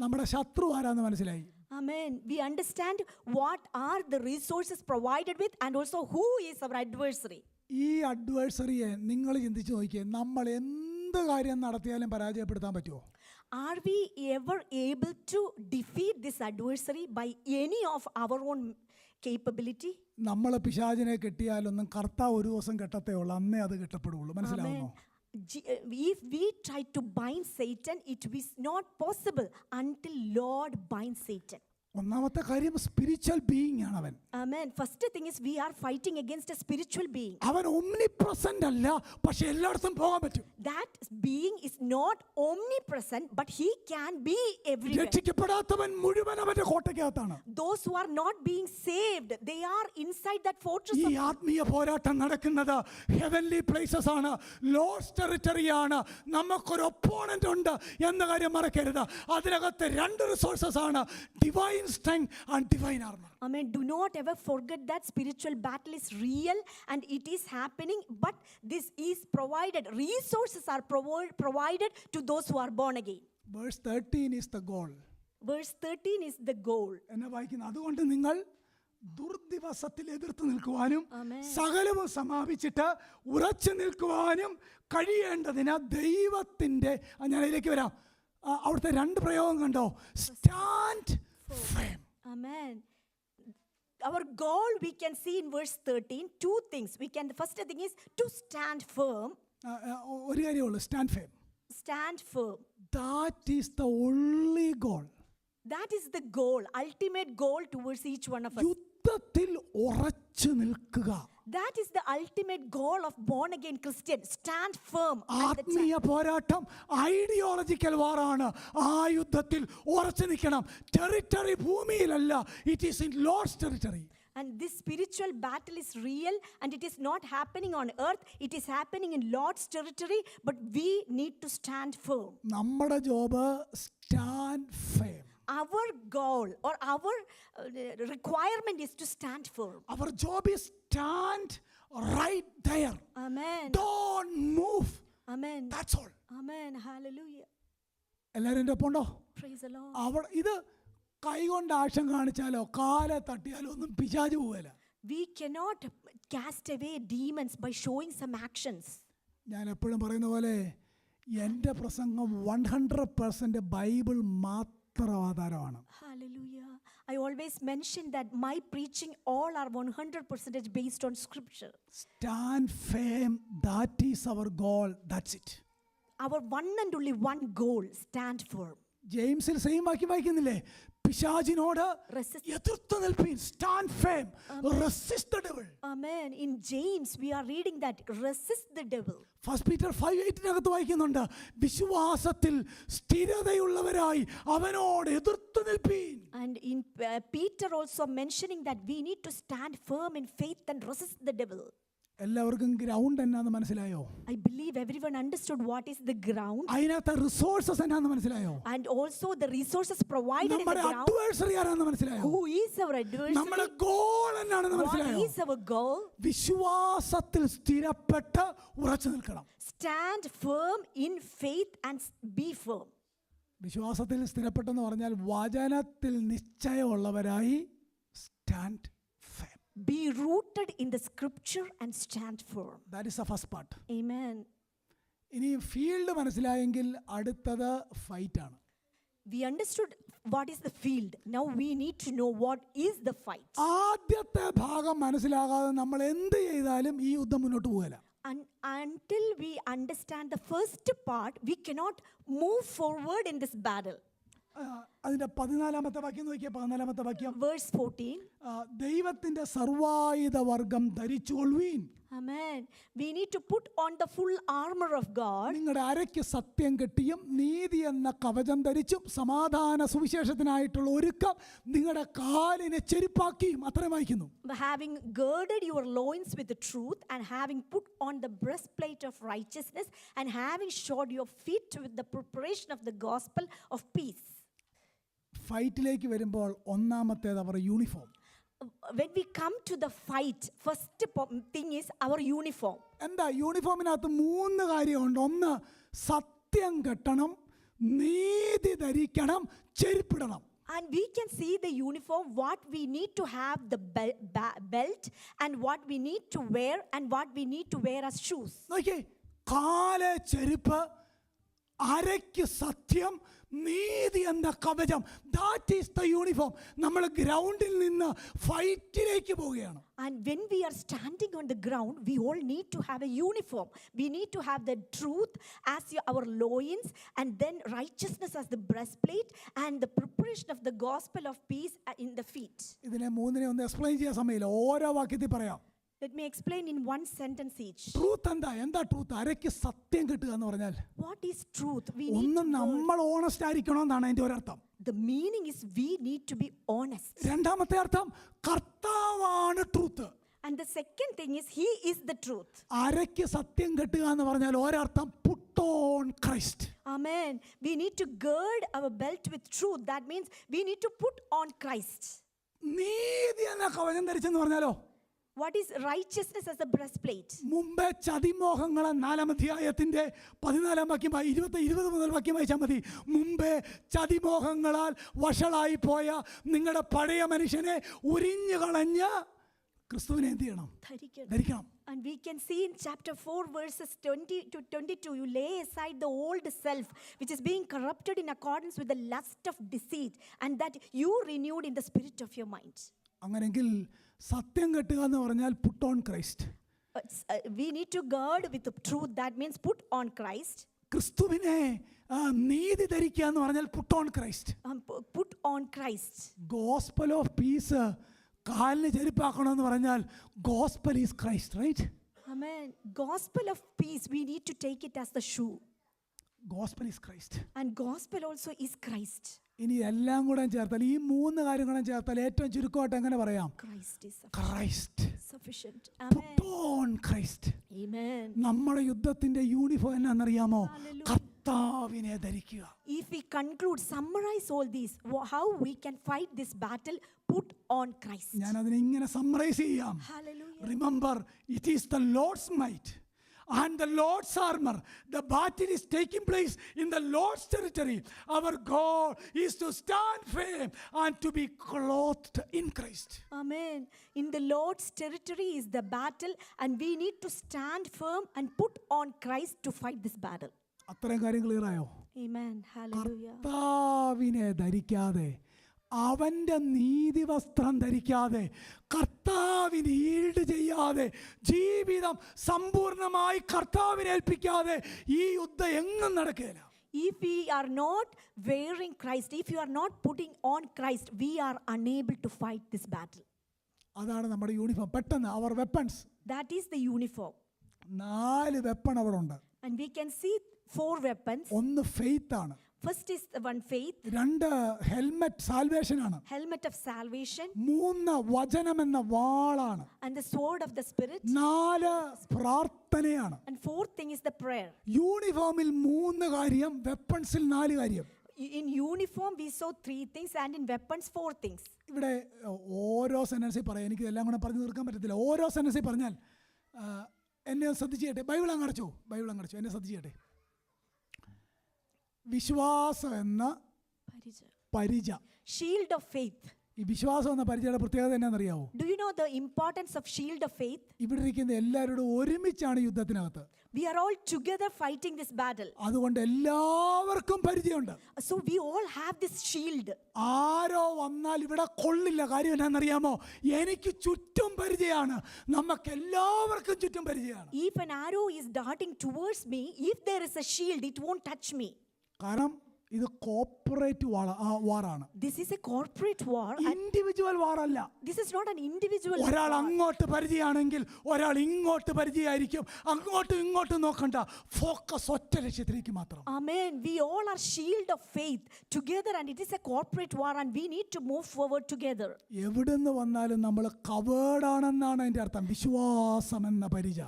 നമ്മുടെ ശത്രു ആരാന്ന് മനസ്സിലായി. Amen. We understand what are the resources provided with and also who is our adversary. ഈ അഡ്വേഴ്സറിയെ നിങ്ങൾ ചിന്തിച്ച് നോക്കിയേ, നമ്മൾ എന്ത് കാര്യം നടത്തിയാലും പരാജയപ്പെടുത്താൻ പറ്റുമോ? Are we ever able to defeat this adversary by any of our own capability? നമ്മൾ പിശാചിനെ കെട്ടിയാലൊന്നും കർത്താവ് ഒരു ദിവസം കെട്ടത്തേ ഉള്ളൂ, അന്നേ അത് കെട്ടപ്പെടുള്ളൂ. മനസ്സിലാവുന്നോ? If we try to bind Satan, it is not possible until Lord binds Satan. ഒന്നാമത്തെ കാര്യം സ്പിരിച്വൽ ബീയിങ് ആണ് അവൻ. Amen. First thing is we are fighting against a spiritual being. അവൻ omnipresent അല്ല, പക്ഷെ എല്ലായിടത്തും പോകാൻ പറ്റും. That being is not omnipresent, but he can be everywhere. രക്ഷിക്കപ്പെടാത്തവൻ മുഴുവൻ അവന്റെ കോട്ടയ്ക്കകത്താണ്. Those who are not being saved, they are inside that fortress. ഈ ആത്മീയ പോരാട്ടം നടക്കുന്നത് ഹെവൻലി പ്ലേസസ് ആണ്, ലോർഡ്സ് ടെറിട്ടറി ആണ്. നമുക്കൊരു ഒപ്പോണന്റ് ഉണ്ട് എന്ന കാര്യം മറക്കരുത്. അതിനകത്ത് 2 റിസോഴ്സസ് ആണ്, divine strength and divine armor. Amen. Do not ever forget that spiritual battle is real and it is happening, but this is provided. Resources are provided to those who are born again. Verse 13 is the goal. Verse 13 is the goal. എന്നെ വായിക്കുന്നു. അതുകൊണ്ട് നിങ്ങൾ ദുർദിവസത്തിൽ എതിർത്ത് നിൽക്കുവാനും Amen. സകലവും സമാപിച്ചിട്ട് ഉറച്ചു നിൽക്കുവാനും കഴിയേണ്ടതിന് ദൈവത്തിൻ്റെ, ഞാൻ ഇതിലേക്ക് വരാം, അവിടുത്തെ 2 പ്രയോഗം കണ്ടോ, stand firm. Amen. Our goal we can see in verse 13 2 things. The first thing is to stand firm. ഒരു കാര്യമുള്ളൂ, stand firm. Stand firm. That is the only goal. That is the goal, ultimate goal towards each one of us. യുദ്ധത്തിൽ ഉറച്ചു നിൽക്കുക. That is the ultimate goal of born again Christian. Stand firm. ആത്മീയ പോരാട്ടം ideological വാറാണ്. ആ യുദ്ധത്തിൽ ഉറച്ചു നിൽക്കണം. Territory ഭൂമിയിലല്ല, it is in lord's territory. And this spiritual battle is real and it is not happening on earth, it is happening in Lord's territory, but we need to stand firm. നമ്മുടെ job stand firm. Our goal or our requirement is to stand firm. Our job is stand right there. Amen. Don't move. Amen. That's all. Amen. Hallelujah. എല്ലാവരും എൻ്റെ ഒപ്പം ഉണ്ടോ? Praise the Lord. അവർ ഇത് കൈകൊണ്ട് action കാണിച്ചാലോ കാലെ തട്ടിയാലോ ഒന്നും പിശാച് പോവില്ല. We cannot cast away demons by showing some actions. ഞാൻ എപ്പോഴും പറയുന്ന പോലെ എൻ്റെ പ്രസംഗം 100% ബൈബിൾ മാത്രം ആധാരമാണ്. Hallelujah. I always mention that my preaching all are 100% based on scripture. Stand firm, that is our goal, that's it. Our one and only one goal, stand firm. ജെയിംസിൽ same വാക്യം വായിക്കുന്നില്ലേ? പിശാചിനോട് Resist. എതിർത്ത് നിൽപ്പീൻ. Stand firm, resist the devil. Amen. In James, we are reading that resist the devil. 1 Peter 5:8 വായിക്കുന്നുണ്ട്, വിശ്വാസത്തിൽ സ്ഥിരതയുള്ളവരായി അവനോട് എതിർത്ത് നിൽപ്പീൻ. And in Peter also mentioning that we need to stand firm in faith and resist the devil. എല്ലാവർക്കും ground എന്നാന്ന് മനസ്സിലായോ? I believe everyone understood what is the ground. അതിനകത്ത് resources എന്നാന്ന് മനസ്സിലായോ? And also the resources provided in the നമ്മുടെ ground. Advisory ആരാന്ന് മനസ്സിലായോ? Who is our adversary? നമ്മുടെ ഗോൾ എന്നാണെന്ന് What മനസ്സിലായോ? is our goal? വിശ്വാസത്തിൽ സ്ഥിരപ്പെട്ട് ഉറച്ചു നിൽക്കണം. Stand firm in faith and be firm. വിശ്വാസത്തിൽ സ്ഥിരപ്പെട്ടെന്ന് പറഞ്ഞാൽ വചനത്തിൽ നിശ്ചയമുള്ളവരായി stand firm. Be rooted in the scripture and stand firm. That is the first part. Amen. ഇനി ഫീൽഡ് മനസ്സിലായെങ്കിൽ അടുത്തത് ഫൈറ്റ് ആണ്. We understood what is the field. Now we need to know what is the fight. ആദ്യത്തെ ഭാഗം മനസ്സിലാകാതെ നമ്മൾ എന്ത് ചെയ്താലും ഈ യുദ്ധം മുന്നോട്ട് പോകില്ല. And until we understand the first part, we cannot move forward in this battle. അതിന്റെ 14-ാമത്തെ വാക്യം നോക്കിയേ. 14-ാമത്തെ വാക്യം, Verse 14. ദൈവത്തിന്റെ സർവായുധ വർഗം ധരിച്ചുകൊള്ളുവീൻ. Amen. We need to put on the full armor of God. നിങ്ങളുടെ അരയ്ക്ക് സത്യം കെട്ടിയും നീതി എന്ന കവചം ധരിച്ചും സമാധാന സുവിശേഷത്തിനായിട്ടുള്ള ഒരുക്കം നിങ്ങളുടെ കാലിനെ ചെരുപ്പാക്കിയും. അത്രയും വായിക്കുന്നു. Having girded your loins with the truth, and having put on the breastplate of righteousness, and having shod your feet with the preparation of the gospel of peace. ഫൈറ്റിലേക്ക് വരുമ്പോൾ ഒന്നാമത്തേത് അവർ uniform. When we come to the fight, first thing is our uniform. എന്താ യൂണിഫോമിനകത്ത് 3 കാര്യമുണ്ട്. ഒന്ന്, സത്യം കെട്ടണം, നീതി ധരിക്കണം, ചെരുപ്പിടണം. And we can see the uniform, what we need to have the belt, and what we need to wear, and what we need to wear as shoes. നോക്കിയേ, കാല് ചെരുപ്പ്, അരയ്ക്ക് സത്യം, നീതി എന്ന കവചം. That is the uniform. നമ്മൾ ഗ്രൗണ്ടിൽ നിന്ന് ഫൈറ്റിലേക്ക് പോവുകയാണ്. And when we are standing on the ground, we all need to have a uniform. We need to have the truth as our loins, and then righteousness as the breastplate, and the preparation of the gospel of peace in the feet. ഇതിനെ 3 ഒന്ന് explain ചെയ്യാൻ സമയമില്ല, ഓരോ വാക്യത്തിൽ പറയാം. Let me explain in one sentence each. Truth എന്താ truth? അരയ്ക്ക് സത്യം കിട്ടുക എന്ന് പറഞ്ഞാൽ What is truth? We need ഒന്ന് to നമ്മൾ ഓണസ്റ്റ് ആയിരിക്കണമെന്നാണ് അതിന്റെ ഒരർത്ഥം. the meaning is we need to be honest. രണ്ടാമത്തെ അർത്ഥം, കർത്താവാണ് truth. And the second thing is he is the truth. അരയ്ക്ക് സത്യം കെട്ടുക എന്ന് പറഞ്ഞാൽ ഒരർത്ഥം, put on Christ. Amen. We need to gird our belt with truth. That means we need to put on Christ. നീതി എന്ന കവചം ധരിച്ചെന്ന് പറഞ്ഞാലോ, What is righteousness as a breastplate? മുമ്പേ ചതിമോഹങ്ങളെ 4-ാം അധ്യായത്തിന്റെ 14-ാം വാക്യം 20 മുതൽ വാക്യം വായിച്ചാൽ മതി. മുമ്പേ ചതിമോഹങ്ങളാൽ വഷളായി പോയ നിങ്ങളുടെ പഴയ മനുഷ്യനെ ഉരിഞ്ഞു കളഞ്ഞ് ക്രിസ്തുവിനെ എന്ത് ചെയ്യണം? ധരിക്കണം. And we can see in chapter 4 verses 20 to 22, you lay aside the old self which is being corrupted in accordance with the lust of deceit, and that you renewed in the spirit of your mind. അങ്ങനെങ്കിൽ സത്യം കെട്ടുക എന്ന് പറഞ്ഞാൽ put on Christ. We need to gird with the truth. That means put on Christ. ക്രിസ്തുവിനെ നീതി ധരിക്കുക എന്ന് പറഞ്ഞാൽ put on Christ. Put on Christ. Gospel of peace കാലിന് ചെരുപ്പാക്കണമെന്ന് പറഞ്ഞാൽ gospel is Christ, right? Amen. Gospel of peace, we need to take it as the shoe. Gospel is Christ. And gospel also is Christ. ഇനി എല്ലാം കൂടെ ചേർത്താൽ, ഈ 3 കാര്യങ്ങളും ചേർത്താൽ ഏറ്റവും ചുരുക്കമായിട്ട് എങ്ങനെ പറയാം? Christ is Christ. sufficient. Puttu on Christ. Amen. നമ്മുടെ യുദ്ധത്തിന്റെ യൂണിഫോം എന്നാണെന്നറിയാമോ? കർത്താവിനെ ധരിക്കുക. If we conclude, summarize all these, how we can fight this battle, put on Christ. ഞാൻ അതിനെ ഇങ്ങനെ സമ്മറൈസ് ചെയ്യാം. Hallelujah. Remember, it is the Lord's might and the Lord's armor. The battle is taking place in the Lord's territory. Our goal is to stand firm and to be clothed in Christ. Amen. In the Lord's territory is the battle, and we need to stand firm and put on Christ to fight this battle. അത്രയും കാര്യം clear ആയോ? Amen. Hallelujah. കർത്താവിനെ ധരിക്കാതെ, അവൻ്റെ നീതിവസ്ത്രം ധരിക്കാതെ, കർത്താവിന് yield ചെയ്യാതെ, ജീവിതം സമ്പൂർണ്ണമായി കർത്താവിനെ ഏൽപ്പിക്കാതെ ഈ യുദ്ധം എങ്ങും നടക്കുകയില്ല. If we are not wearing Christ, if you are not putting on Christ, we are unable to fight this battle. അതാണ് നമ്മുടെ യൂണിഫോം. പെട്ടെന്ന് our weapons, That is the uniform. 4 weapon അവിടെ ഉണ്ട്. And we can see 4 weapons. ഒന്ന് faith ആണ്, First is the one faith, 2 helmet salvation ആണ്, helmet of salvation, 3 വചനം എന്ന വാളാണ്, and the sword of the Spirit, 4 പ്രാർത്ഥനയാണ്. and 4th thing is the prayer. യൂണിഫോമിൽ 3 കാര്യം, വെപ്പൺസിൽ 4 കാര്യം. In uniform we saw 3 things, and in weapons 4 things. ഇവിടെ ഓരോ സെൻറ്റൻസിൽ പറയാം, എനിക്ക് എല്ലാം കൂടെ പറഞ്ഞു തീർക്കാൻ പറ്റത്തില്ല. ഓരോ സെൻറ്റൻസിൽ പറഞ്ഞാൽ എന്നെ ശ്രദ്ധിച്ചു കേട്ടെ. ബൈബിൾ അങ്ങടച്ചു, എന്നെ ശ്രദ്ധിച്ചു കേട്ടെ. വിശ്വാസം എന്ന പരിച, Shield of faith. ഈ വിശ്വാസം എന്ന പരിചയുടെ പ്രത്യേകത എന്നാണെന്നറിയാവോ? Do you know the importance of shield of faith? ഇവിടെ ഇരിക്കുന്ന എല്ലാവരോടും ഒരുമിച്ചാണ് യുദ്ധത്തിനകത്ത്. We are all together fighting this battle. അതുകൊണ്ട് എല്ലാവർക്കും പരിചയമുണ്ട്. So we all have this shield. ആരോ വന്നാൽ ഇവിടെ കൊള്ളില്ല. കാര്യം എന്നാണെന്നറിയാമോ? എനിക്ക് ചുറ്റും പരിചയമാണ്, നമുക്ക് എല്ലാവർക്കും ചുറ്റും പരിചയമാണ്. If an arrow is darting towards me, if there is a shield, it won't touch me. കാരണം ഇത് കോർപ്പറേറ്റ് വാറാണ്. This is a corporate war. Individual വാറല്ല. This is not an individual ഒരാൾ war. അങ്ങോട്ട് പരിചയമാണെങ്കിൽ ഒരാൾ ഇങ്ങോട്ട് പരിചയമായിരിക്കും. അങ്ങോട്ടും ഇങ്ങോട്ടും നോക്കണ്ട, ഫോക്കസ് ഒറ്റ ലക്ഷ്യത്തിലേക്ക് മാത്രം. Amen. We all are shield of faith together, and it is a corporate war, and we need to move forward together. എവിടുന്ന് വന്നാലും നമ്മൾ കവേർഡ് ആണെന്നാണ് അതിന്റെ അർത്ഥം. വിശ്വാസം എന്ന പരിച.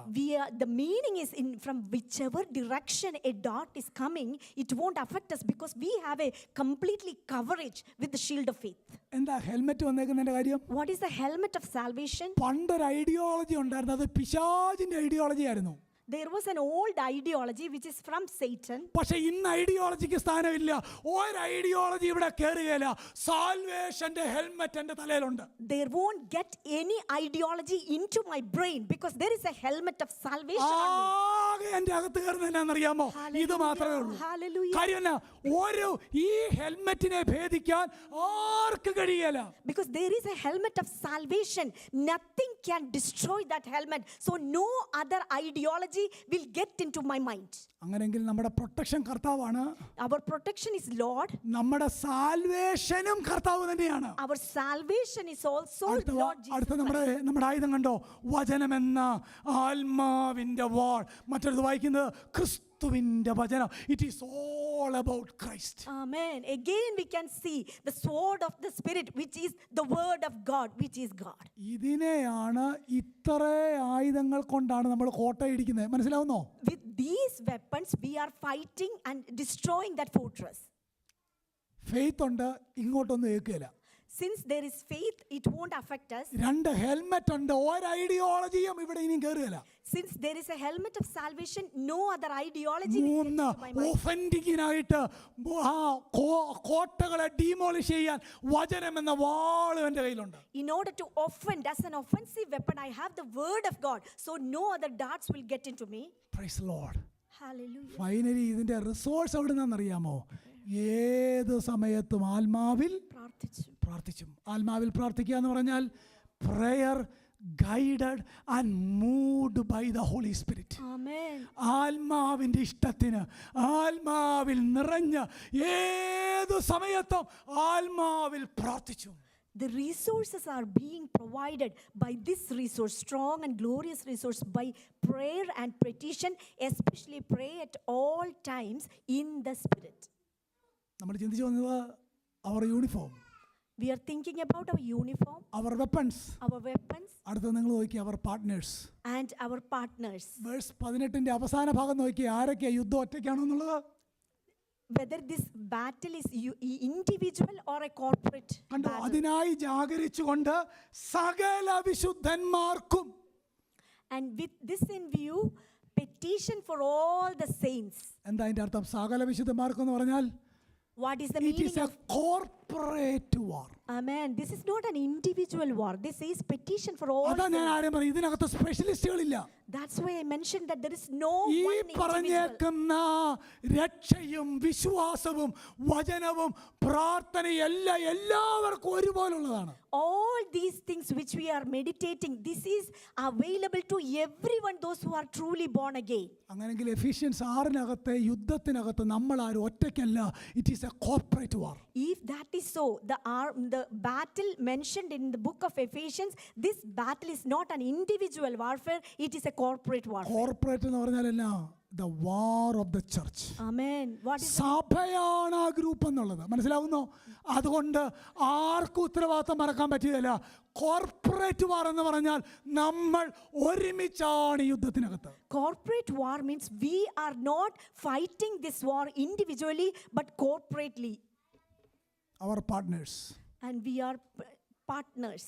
The meaning is from whichever direction a dart is coming, it won't affect us because we have a completely coverage with the shield of faith. എന്താ helmet വന്നേക്കുന്നതിന്റെ കാര്യം? What is the helmet of salvation? പണ്ടൊരു ideology ഉണ്ടായിരുന്നു, അത് പിശാചിന്റെ ideology ആയിരുന്നു. There was an old ideology which is from Satan. പക്ഷെ ഇന്ന് ഐഡിയോളജിക്ക് സ്ഥാനമില്ല. ഒരു ഐഡിയോളജി ഇവിടെ കയറുകയില്ല. സാൽവേഷന്റെ ഹെൽമെറ്റ് എന്റെ തലയിലുണ്ട്. There won't get any ideology into my brain because there is a helmet of salvation on me. ആകെ എന്റെ അകത്ത് കയറുന്നതിനാണെന്നറിയാമോ? ഇത് മാത്രമേ ഉള്ളൂ. Hallelujah. കാര്യം എന്നാ? ഒരു ഈ ഹെൽമെറ്റിനെ ഭേദിക്കാൻ ആർക്ക് കഴിയല. Because there is a helmet of salvation. Nothing can destroy that helmet. So no other ideology will get into my mind. അങ്ങനെങ്കിൽ നമ്മുടെ പ്രൊട്ടക്ഷൻ കർത്താവാണ്. Our protection is Lord. നമ്മുടെ സാൽവേഷനും കർത്താവ് തന്നെയാണ്. Our salvation is also Lord Jesus. അടുത്ത നമ്മുടെ ആയുധം കണ്ടോ? വചനമെന്ന ആത്മാവിന്റെ വാൾ. മറ്റൊരു വായിക്കുന്നത് ക്രിസ്തുവിന്റെ വചനം. It is all about Christ. Amen. Again we can see the sword of the Spirit, which is the word of God, which is God. ഇതിനെയാണ് ഇത്ര ആയുധങ്ങൾ കൊണ്ടാണ് നമ്മൾ കോട്ടയിടിക്കുന്നത്. മനസ്സിലാവുന്നോ? With these weapons we are fighting and destroying that fortress. Faith ഉണ്ട്, ഇങ്ങോട്ടൊന്നും ഏൽക്കില്ല. Since there is faith, it won't affect us. 2 helmet ഉണ്ട്, ഒരു ഐഡിയോളജിയും ഇവിടെ ഇനിയും കയറുകയില്ല. Since there is a helmet of salvation, no other ideology will get 3 into my mind. ഒഫൻഡിങ്ങിനായിട്ട് കോട്ടകളെ ഡീമോളിഷ് ചെയ്യാൻ വചനം എന്ന വാൾ എൻ്റെ കയ്യിലുണ്ട്. In order to offend, as an offensive weapon, I have the word of God. So no other darts will get into me. Praise the Lord. Hallelujah. Finally ഇതിന്റെ resource എവിടെ നിന്നാണെന്നറിയാമോ? ഏത് സമയത്തും ആത്മാവിൽ പ്രാർത്ഥിച്ചും. ആത്മാവിൽ പ്രാർത്ഥിക്കുക എന്ന് പറഞ്ഞാൽ prayer guided and moved by the Holy Spirit. Amen. ആത്മാവിൻ്റെ ഇഷ്ടത്തിന് ആത്മാവിൽ നിറഞ്ഞ് ഏത് സമയത്തും ആത്മാവിൽ പ്രാർത്ഥിച്ചു. The resources are being provided by this resource, strong and glorious resource, by prayer and petition, especially pray at all times in the Spirit. നമ്മൾ ചിന്തിച്ചു വന്നത് our uniform. We are thinking about our uniform, our weapons. അടുത്ത നിങ്ങൾ നോക്കി our partners. And our partners. Verse 18ന്റെ അവസാന ഭാഗം നോക്കി ആരൊക്കെ യുദ്ധം ഒറ്റയ്ക്കാണോ എന്നുള്ളത്. Whether this battle is individual or a corporate battle. അതിനായി ജാഗരിച്ചുകൊണ്ട് സകല വിശുദ്ധന്മാർക്കും. And with this in view, petition for all the saints. എന്താ അതിൻ്റെ അർത്ഥം? സകല വിശുദ്ധന്മാർക്കെന്ന് പറഞ്ഞാൽ What is the it meaning is a of? corporate war. Amen. This is not an individual war. This is petition for all അതാ ഞാൻ saints. ആരും പറയും, ഇതിനകത്ത് സ്പെഷ്യലിസ്റ്റുകളില്ല. That's why I mentioned that there is no ഈ one individual. പറഞ്ഞേക്കുന്ന രക്ഷയും വിശ്വാസവും വചനവും പ്രാർത്ഥനയും എല്ലാം എല്ലാവർക്കും ഒരുപോലുള്ളതാണ്. All these things which we are meditating, this is available to everyone, those who are truly born again. അങ്ങനെങ്കിൽ എഫീഷ്യൻസ് 6 യുദ്ധത്തിനകത്ത് നമ്മൾ ആരും ഒറ്റയ്ക്കല്ല. It is a corporate war. If that is so, the battle mentioned in the book of Ephesians, this battle is not an individual warfare, it is a corporate warfare. Corporate എന്ന് പറഞ്ഞാൽ എന്നാ? The war of the church. Amen. What is സഭയാണ് ആ group എന്നുള്ളത് മനസ്സിലാവുന്നോ? അതുകൊണ്ട് ആർക്കും ഉത്തരവാദിത്തം മറക്കാൻ പറ്റിയതല്ല. കോർപ്പറേറ്റ് വാർ എന്ന് പറഞ്ഞാൽ നമ്മൾ ഒരുമിച്ചാണ് യുദ്ധത്തിനകത്ത്. corporate war means we are not fighting this war individually but corporately, our partners. and we are partners.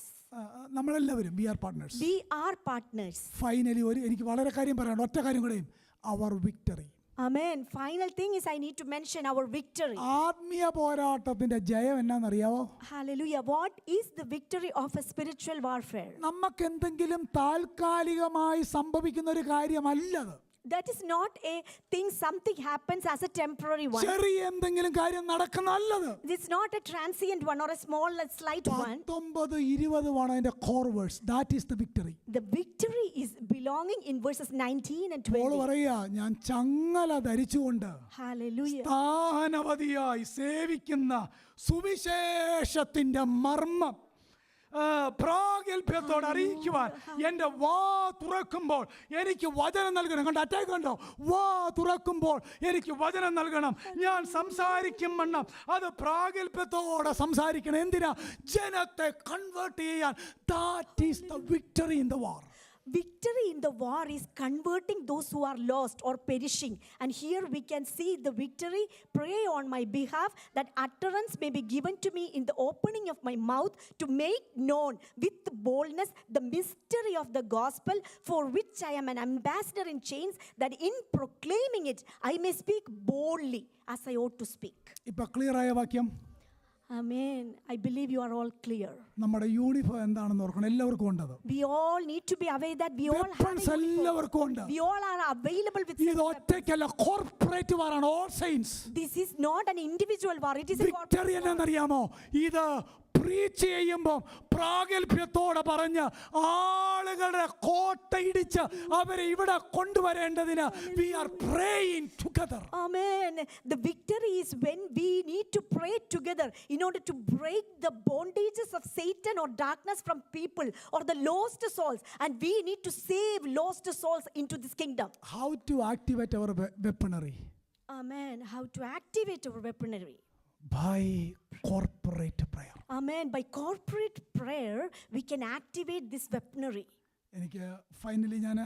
നമ്മളെല്ലാവരും we are partners. We are partners. Finally എനിക്ക് വളരെ കാര്യം പറയാനുണ്ട്. ഒറ്റ കാര്യം കൂടെയും, our victory. Amen. Final thing is I need to mention our victory. ആത്മീയ പോരാട്ടത്തിന്റെ ജയം എന്നാണെന്നറിയാവോ? Hallelujah. What is the victory of a spiritual warfare? നമുക്ക് എന്തെങ്കിലും താൽക്കാലികമായി സംഭവിക്കുന്ന ഒരു കാര്യമല്ലത്. That is not a thing, something happens as a temporary one. ചെറിയ എന്തെങ്കിലും കാര്യം നടക്കുന്നല്ലത്. It's not a transient one or a small, slight one. 19-20 ആണ് അതിന്റെ core verse. That is the victory. The victory is belonging in verses 19 and Paul 20. പറയാ, ഞാൻ ചങ്ങല ധരിച്ചുകൊണ്ട് Hallelujah. സ്ഥാനവതിയായി സേവിക്കുന്ന സുവിശേഷത്തിന്റെ മർമ്മം പ്രാഗൽഭ്യത്തോടെ അറിയിക്കുവാൻ എൻ്റെ വാ തുറക്കുമ്പോൾ എനിക്ക് വചനം നൽകണം. കണ്ടോ, അറ്റാക്ക് കണ്ടോ? വാ തുറക്കുമ്പോൾ എനിക്ക് വചനം നൽകണം. ഞാൻ സംസാരിക്കും വണ്ണം അത് പ്രാഗൽഭ്യത്തോടെ സംസാരിക്കണം. എന്തിനാ? ജനത്തെ കൺവേർട്ട് ചെയ്യാൻ. That is the victory in the war. Victory in the war is converting those who are lost or perishing. And here we can see the victory. Pray on my behalf that utterance may be given to me in the opening of my mouth to make known with boldness the mystery of the gospel, for which I am an ambassador in chains, that in proclaiming it I may speak boldly as I ought to speak. ഇപ്പൊ clear ആയ വാക്യം? Amen. I believe you are all clear. നമ്മുടെ uniform എന്താണെന്ന് ഓർക്കണം. എല്ലാവർക്കും ഉണ്ടത്. We all need to be aware that we all have a uniform. എല്ലാവർക്കും ഉണ്ട്. We all are available with ഇത് ഒറ്റയ്ക്കല്ല, കോർപ്പറേറ്റ് വാറാണ്. All saints. This is not an individual war, it is a victory corporate war. എന്നറിയാമോ? ഇത് preach ചെയ്യുമ്പോൾ പ്രാഗൽഭ്യത്തോടെ പറഞ്ഞ് ആളുകളുടെ കോട്ടയിടിച്ച് അവരെ ഇവിടെ കൊണ്ടുവരേണ്ടതിന് we are praying together. Amen. The victory is when we need to pray together in order to break the bondages of Satan or darkness from people or the lost souls, and we need to save lost souls into this kingdom. How to activate our weaponry? Amen. How to activate our weaponry? By corporate prayer. Amen. By corporate prayer we can activate this weaponry. എനിക്ക് finally ഞാൻ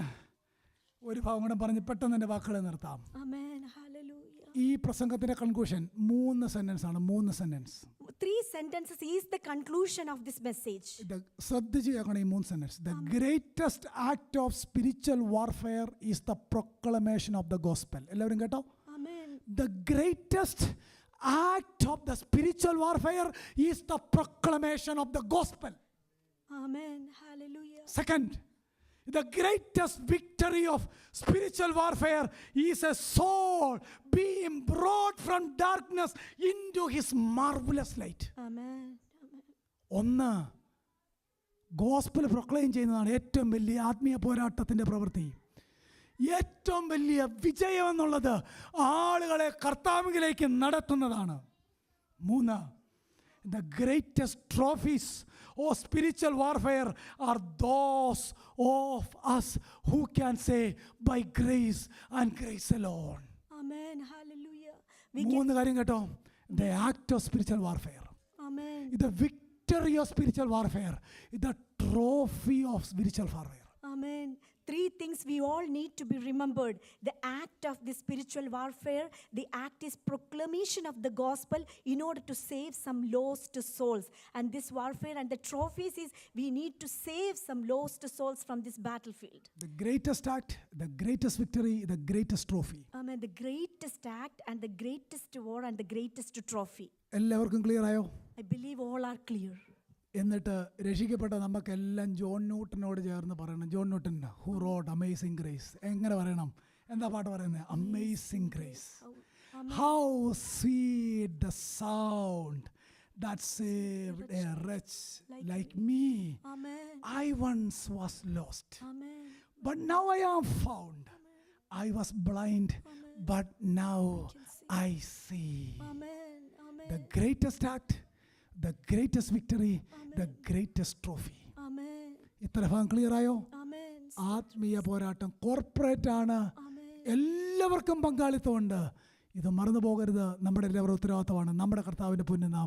ഒരു ഭാഗം കൂടെ പറഞ്ഞ് പെട്ടെന്ന് എൻ്റെ വാക്കുകളെ നിർത്താം. Amen. Hallelujah. ഈ പ്രസംഗത്തിന്റെ കൺക്ലൂഷൻ 3 സെന്റൻസ് ആണ്. 3 sentence. 3 sentences is the conclusion of this message. ശ്രദ്ധിച്ച് കേൾക്കണം ഈ 3 sentence. The greatest act of spiritual warfare is the proclamation of the gospel. എല്ലാവരും കേട്ടോ? Amen. The greatest act of the spiritual warfare is the proclamation of the gospel. Amen. Hallelujah. Second, the greatest victory of spiritual warfare is a soul being brought from darkness into his marvelous light. Amen. ഒന്ന്, gospel proclaim ചെയ്യുന്നതാണ് ഏറ്റവും വലിയ ആത്മീയ പോരാട്ടത്തിൻ്റെ പ്രവൃത്തി. ഏറ്റവും വലിയ വിജയം എന്നുള്ളത് ആളുകളെ കർത്താവിലേക്ക് നടത്തുന്നതാണ്. 3, the greatest trophies of spiritual warfare are those of us who can say by grace and grace alone. Amen. Hallelujah. 3 കാര്യം കേട്ടോ. The act of spiritual warfare. Amen. The victory of spiritual warfare is the trophy of spiritual warfare. Amen. Three things we all need to be remembered. The act of the spiritual warfare, the act is proclamation of the gospel in order to save some lost souls. And this warfare and the trophies is we need to save some lost souls from this battlefield. The greatest act, the greatest victory, the greatest trophy. Amen. The greatest act and the greatest war and the greatest trophy. എല്ലാവർക്കും clear ആയോ? I believe all are clear. എന്നിട്ട് രക്ഷിക്കപ്പെട്ട നമുക്കെല്ലാം John ന്യൂട്ടനോട് ചേർന്ന് പറയണം. John Newton who rote amazing grace. എങ്ങനെ പറയണം? എന്താ പാട്ട് പറയുന്നത്? Amazing grace. How sweet the sound that saved a wretch like me. Amen. I once was lost, Amen. but now I am found. I was blind, but now I see. Amen. Amen. The greatest act, the greatest victory, the greatest trophy. Amen. ഇത്ര ഭാഗം clear ആയോ? Amen. ആത്മീയ പോരാട്ടം corporate ആണ്. Amen. എല്ലാവർക്കും പങ്കാളിത്തമുണ്ട്. ഇത് മറന്നു പോകരുത്. നമ്മുടെ എല്ലാവരും ഉത്തരവാദിത്തമാണ്. നമ്മുടെ കർത്താവിൻ്റെ പൊന്നുനാമം